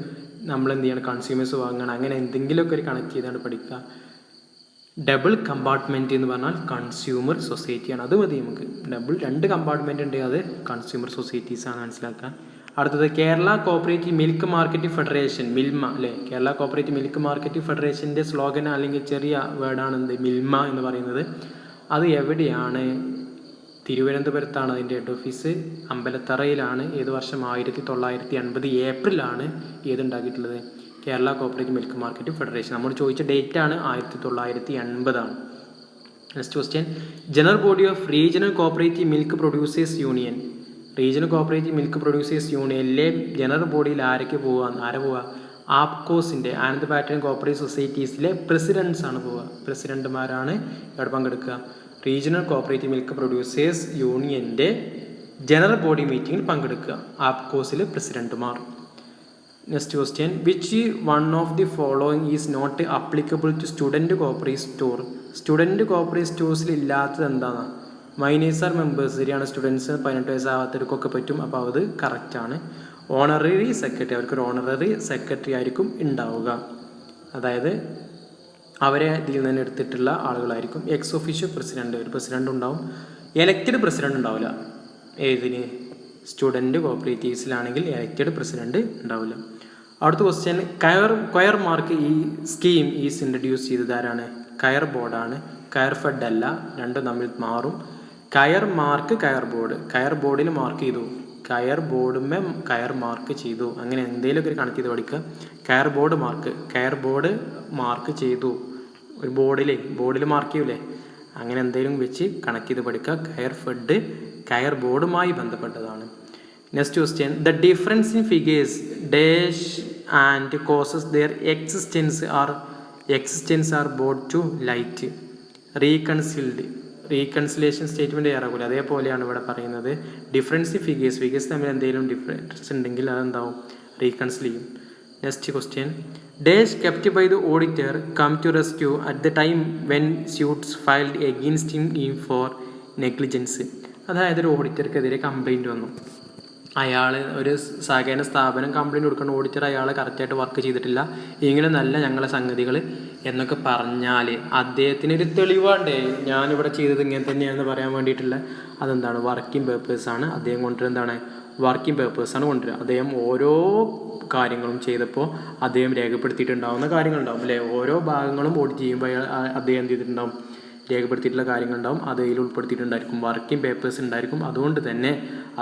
നമ്മൾ എന്ത് ചെയ്യണം? കൺസ്യൂമേഴ്സ് വാങ്ങണം. അങ്ങനെ എന്തെങ്കിലുമൊക്കെ ഒരു കണക്ട് ചെയ്താണ് പഠിക്കുക. ഡബിൾ കമ്പാർട്ട്മെൻറ്റ് എന്ന് പറഞ്ഞാൽ കൺസ്യൂമർ സൊസൈറ്റിയാണ്. അത് മതി നമുക്ക്. 2 കമ്പാർട്ട്മെൻറ്റ് ഉണ്ട്, അത് കൺസ്യൂമർ സൊസൈറ്റീസാണ് മനസ്സിലാക്കുക. അടുത്തത് Kerala cooperative milk market federation, Milma അല്ലേ. കേരള കോപ്പറേറ്റീവ് മിൽക്ക് മാർക്കറ്റ് ഫെഡറേഷൻ്റെ സ്ലോഗൻ അല്ലെങ്കിൽ ചെറിയ വേർഡാണ് എന്ത്, മിൽമ എന്ന് പറയുന്നത്. അത് എവിടെയാണ്? തിരുവനന്തപുരത്താണ് അതിൻ്റെ ഹെഡ് ഓഫീസ്. അമ്പലത്തറയിലാണ്. ഏത് വർഷം? 1980 ഏപ്രിലാണ് ഏതുണ്ടാക്കിയിട്ടുള്ളത്? Kerala cooperative milk market federation. നമ്മൾ ചോദിച്ച ഡേറ്റ് ആണ് 1980 ആണ്. Next question, general body of regional cooperative milk producers union. Regional cooperative milk producers യൂണിയനിലെ ജനറൽ ബോഡിയിൽ ആരൊക്കെ പോവുക? ആപ്കോസിൻ്റെ, ആനന്ദ് പാറ്റേൺ കോപ്പറേറ്റീവ് സൊസൈറ്റീസിലെ പ്രസിഡൻസ് ആണ് പോവുക. പ്രസിഡന്റുമാരാണ് ഇവിടെ പങ്കെടുക്കുക. റീജിയണൽ കോപ്പറേറ്റീവ് മിൽക്ക് പ്രൊഡ്യൂസേഴ്സ് യൂണിയൻ്റെ ജനറൽ ബോഡി മീറ്റിങ്ങിൽ പങ്കെടുക്കുക ആപ്കോസിലെ പ്രസിഡന്റുമാർ. Next question, which one of the following is not applicable to student cooperative store. Student cooperative സ്റ്റോഴ്സിൽ ഇല്ലാത്തത് എന്താണ്? മൈനേഴ്സ് ആർ മെമ്പേഴ്സ്, ശരിയാണ്. സ്റ്റുഡൻസ് 18 വയസ്സാകാത്തവർക്കൊക്കെ പറ്റും, അപ്പോൾ അത് കറക്റ്റാണ്. ഓണററി സെക്രട്ടറി, അവർക്കൊരു ഓണററി സെക്രട്ടറി ആയിരിക്കും ഉണ്ടാവുക. അതായത് അവരെ ഇതിൽ നിന്ന് എടുത്തിട്ടുള്ള ആളുകളായിരിക്കും. എക്സ് ഒഫീഷ്യോ പ്രസിഡന്റ്, ഒരു പ്രസിഡന്റ് ഉണ്ടാവും. എലക്റ്റഡ് പ്രസിഡന്റ് ഉണ്ടാവില്ല. ഏതിന്? സ്റ്റുഡൻറ്റ് കോപ്പറേറ്റീവ്സിലാണെങ്കിൽ എലക്റ്റഡ് പ്രസിഡന്റ് ഉണ്ടാവില്ല. അടുത്ത ക്വസ്റ്റ്യൻ, കയർ മാർക്ക് ഈ സ്കീം ഈസ് ഇൻട്രൊഡ്യൂസ് ചെയ്തത് ആരാണ്? കയർ ബോർഡാണ്. കയർ ഫെഡ് അല്ല, രണ്ടും തമ്മിൽ മാറും. കയർ മാർക്ക്, കയർ ബോർഡ്. കയർ ബോർഡിൽ മാർക്ക് ചെയ്തു, കയർ ബോർഡുമേ കയർ മാർക്ക് ചെയ്തു. അങ്ങനെ എന്തെങ്കിലുമൊക്കെ ഒരു കണക്ട് ചെയ്ത് പഠിക്കുക. കയർ ബോർഡ് മാർക്ക് ചെയ്തു. ഒരു ബോർഡിൽ മാർക്ക് ചെയ്യൂലേ, അങ്ങനെ എന്തെങ്കിലും വെച്ച് കണക്ട് ചെയ്ത് പഠിക്കുക. കയർ ഫെഡ് കയർ ബോർഡുമായി ബന്ധപ്പെട്ടതാണ്. Next question, the difference in figures dash and causes their existence are brought to light. Reconciliation statement തയ്യാറാക്കൂല, അതേപോലെയാണ് ഇവിടെ പറയുന്നത്. ഡിഫറൻസ് ഇൻ ഫിഗേഴ്സ് തമ്മിൽ എന്തെങ്കിലും ഡിഫറൻസ് ഉണ്ടെങ്കിൽ അതെന്താവും? റീകൺസിൽ ചെയ്യും. Next question, dash kept by the auditor come to rescue at the time when suits filed against him for negligence. അതായത് ഒരു ഓഡിറ്റർക്കെതിരെ കംപ്ലയിൻറ്റ് വന്നു. അയാൾ ഒരു സഹകരണ സ്ഥാപനം കംപ്ലയിൻറ്റ് കൊടുക്കുന്ന ഓഡിറ്റർ അയാൾ കറക്റ്റായിട്ട് വർക്ക് ചെയ്തിട്ടില്ല, ഇങ്ങനെ നല്ല ഞങ്ങളെ സംഗതികൾ എന്നൊക്കെ പറഞ്ഞാൽ അദ്ദേഹത്തിനൊരു തെളിവാണ്ടേ ഞാനിവിടെ ചെയ്തത് ഇങ്ങനെ തന്നെയാണെന്ന് പറയാൻ വേണ്ടിയിട്ടുള്ള അതെന്താണ്? വർക്കിംഗ് പേപ്പേഴ്സാണ്. അദ്ദേഹം കൊണ്ടുവരുന്നത് എന്താണ്? വർക്കിംഗ് പേപ്പേഴ്സാണ് കൊണ്ടുവരിക. അദ്ദേഹം ഓരോ കാര്യങ്ങളും ചെയ്തപ്പോൾ അദ്ദേഹം രേഖപ്പെടുത്തിയിട്ടുണ്ടാവുന്ന കാര്യങ്ങളുണ്ടാവും അല്ലേ. ഓരോ ഭാഗങ്ങളും ഓഡിറ്റ് ചെയ്യുമ്പോൾ അദ്ദേഹം എന്ത് ചെയ്തിട്ടുണ്ടാവും? രേഖപ്പെടുത്തിയിട്ടുള്ള കാര്യങ്ങളുണ്ടാവും, അതിൽ ഉൾപ്പെടുത്തിയിട്ടുണ്ടായിരിക്കും. വർക്കിംഗ് പേപ്പേഴ്സ് ഉണ്ടായിരിക്കും. അതുകൊണ്ട് തന്നെ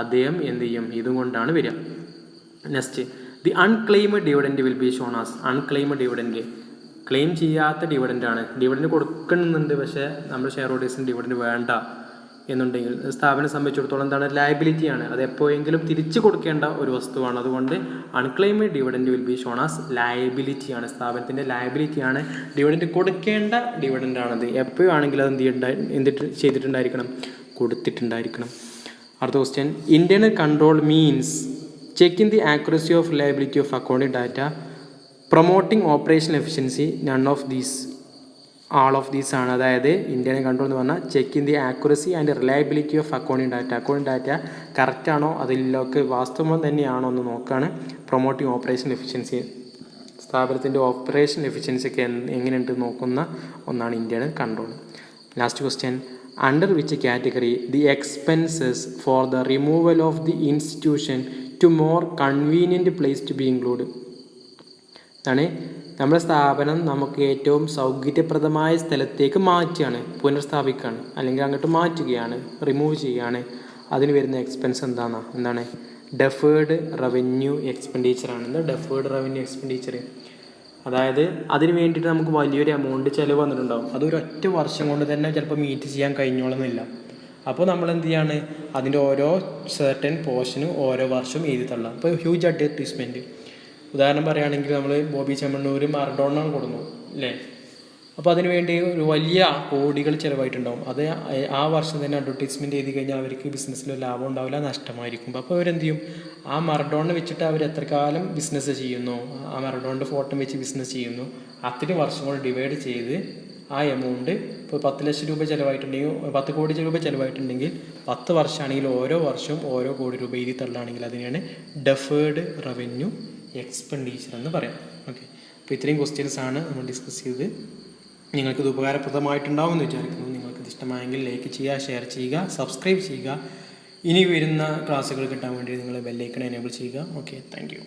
അദ്ദേഹം എന്ത് ചെയ്യും? ഇതും കൊണ്ടാണ് വരിക. Next, the unclaimed dividend will be shown as. Unclaimed dividend, claim ചെയ്യാത്ത ഡിവിഡൻ്റാണ്. ഡിവിഡൻഡ് കൊടുക്കുന്നുണ്ട്, പക്ഷേ നമ്മൾ ഷെയർ ഹോൾഡേഴ്സിന് ഡിവിഡൻഡ് വേണ്ട എന്നുണ്ടെങ്കിൽ സ്ഥാപനം സംബന്ധിച്ചിടത്തോളം എന്താണ്? ലയബിലിറ്റിയാണ്. അത് എപ്പോഴെങ്കിലും തിരിച്ചു കൊടുക്കേണ്ട ഒരു വസ്തുവാണ്. അതുകൊണ്ട് unclaimed dividend will be shown as ലയബിലിറ്റിയാണ്. സ്ഥാപനത്തിൻ്റെ ലയബിലിറ്റിയാണ്. ഡിവിഡൻഡ് കൊടുക്കേണ്ട ഡിവിഡൻ്റാണത്. എപ്പോഴാണെങ്കിലും അത് എന്തിട്ട് ചെയ്തിട്ടുണ്ടായിരിക്കണം? കൊടുത്തിട്ടുണ്ടായിരിക്കണം. അടുത്ത question, internal control means checking the accuracy of liability of accounting data, promoting operational efficiency, none of these, all of these ആണ്. അതായത് ഇന്റേണൽ കൺട്രോൾ എന്ന് പറഞ്ഞാൽ checking the accuracy and reliability of accounting data. Accounting data കറക്റ്റാണോ, അതിലൊക്കെ വാസ്തവം തന്നെയാണോ എന്ന് നോക്കുകയാണ്. പ്രൊമോട്ടിംഗ് ഓപ്പറേഷൻ എഫിഷ്യൻസി, സ്ഥാപനത്തിൻ്റെ ഓപ്പറേഷൻ എഫിഷ്യൻസി ഒക്കെ എങ്ങനെയുണ്ട് നോക്കുന്ന ഒന്നാണ് internal control. Last question, under which category the expenses for the removal of the institution to more convenient place to be include. അതാണ് നമ്മുടെ സ്ഥാപനം നമുക്ക് ഏറ്റവും സൗകര്യപ്രദമായ സ്ഥലത്തേക്ക് മാറ്റുകയാണ്, പുനഃസ്ഥാപിക്കുകയാണ്, അല്ലെങ്കിൽ അങ്ങോട്ട് മാറ്റുകയാണ്, റിമൂവ് ചെയ്യുകയാണ്. അതിന് വരുന്ന എക്സ്പെൻസ് എന്താണ്? ഡെഫേർഡ് റവന്യൂ എക്സ്പെൻഡിച്ചറാണ്. എന്താ ഡെഫേർഡ് റവന്യൂ എക്സ്പെൻഡിച്ചർ? അതായത് അതിന് വേണ്ടിയിട്ട് നമുക്ക് വലിയൊരു എമൗണ്ട് ചിലവ് വന്നിട്ടുണ്ടാകും. അതൊരു ഒറ്റ വർഷം കൊണ്ട് തന്നെ ചിലപ്പോൾ മീറ്റ് ചെയ്യാൻ കഴിഞ്ഞോളുന്നില്ല. അപ്പോൾ നമ്മൾ എന്ത് ചെയ്യാണ്? അതിൻ്റെ ഓരോ സെർട്ടൻ പോർഷനും ഓരോ വർഷവും എഴുതി തള്ളാം. അപ്പോൾ ഹ്യൂജ് അഡ്വർടൈസ്മെൻറ്റ്, ഉദാഹരണം പറയുകയാണെങ്കിൽ നമ്മൾ ബോബി ചെമ്മണ്ണൂർ മറഡോണ കൊടുന്നു അല്ലേ. അപ്പോൾ അതിന് വേണ്ടി ഒരു വലിയ കോടികൾ ചിലവായിട്ടുണ്ടാവും. അത് ആ വർഷം തന്നെ അഡ്വർടൈസ്മെൻറ്റ് ചെയ്ത് കഴിഞ്ഞാൽ അവർക്ക് ബിസിനസ്സിൽ ലാഭം ഉണ്ടാവില്ല, നഷ്ടമായിരിക്കും. അപ്പോൾ അവരെന്ത് ചെയ്യും? ആ മറഡോണിനെ വെച്ചിട്ട് അവർ എത്ര കാലം ബിസിനസ് ചെയ്യുന്നു, ആ മറഡോണിൻ്റെ ഫോട്ടോ വെച്ച് ബിസിനസ് ചെയ്യുന്നു, അത്രയും വർഷം കൊണ്ട് ഡിവൈഡ് ചെയ്ത് ആ എമൗണ്ട്, ഇപ്പോൾ 10 ലക്ഷം രൂപ ചിലവായിട്ടുണ്ടെങ്കിൽ 10 കോടി രൂപ ചിലവായിട്ടുണ്ടെങ്കിൽ 10 വർഷമാണെങ്കിൽ ഓരോ വർഷവും ഓരോ കോടി രൂപ എഴുതി തള്ളാണെങ്കിൽ അതിനെയാണ് ഡെഫേർഡ് റവന്യൂ എക്സ്പെൻഡിച്ചർ എന്ന് പറയാം. ഓക്കെ, അപ്പോൾ ഇത്രയും ക്വസ്റ്റ്യൻസാണ് നമ്മൾ ഡിസ്കസ് ചെയ്തത്. നിങ്ങൾക്കിത് ഉപകാരപ്രദമായിട്ടുണ്ടാവുമെന്ന് വിചാരിക്കുന്നു. നിങ്ങൾക്കിത് ഇഷ്ടമായെങ്കിൽ ലൈക്ക് ചെയ്യുക, ഷെയർ ചെയ്യുക, സബ്സ്ക്രൈബ് ചെയ്യുക. ഇനി വരുന്ന ക്ലാസ്സുകൾ കിട്ടാൻ വേണ്ടി നിങ്ങൾ ബെല്ലൈക്കൺ എനേബിൾ ചെയ്യുക. Okay, thank you.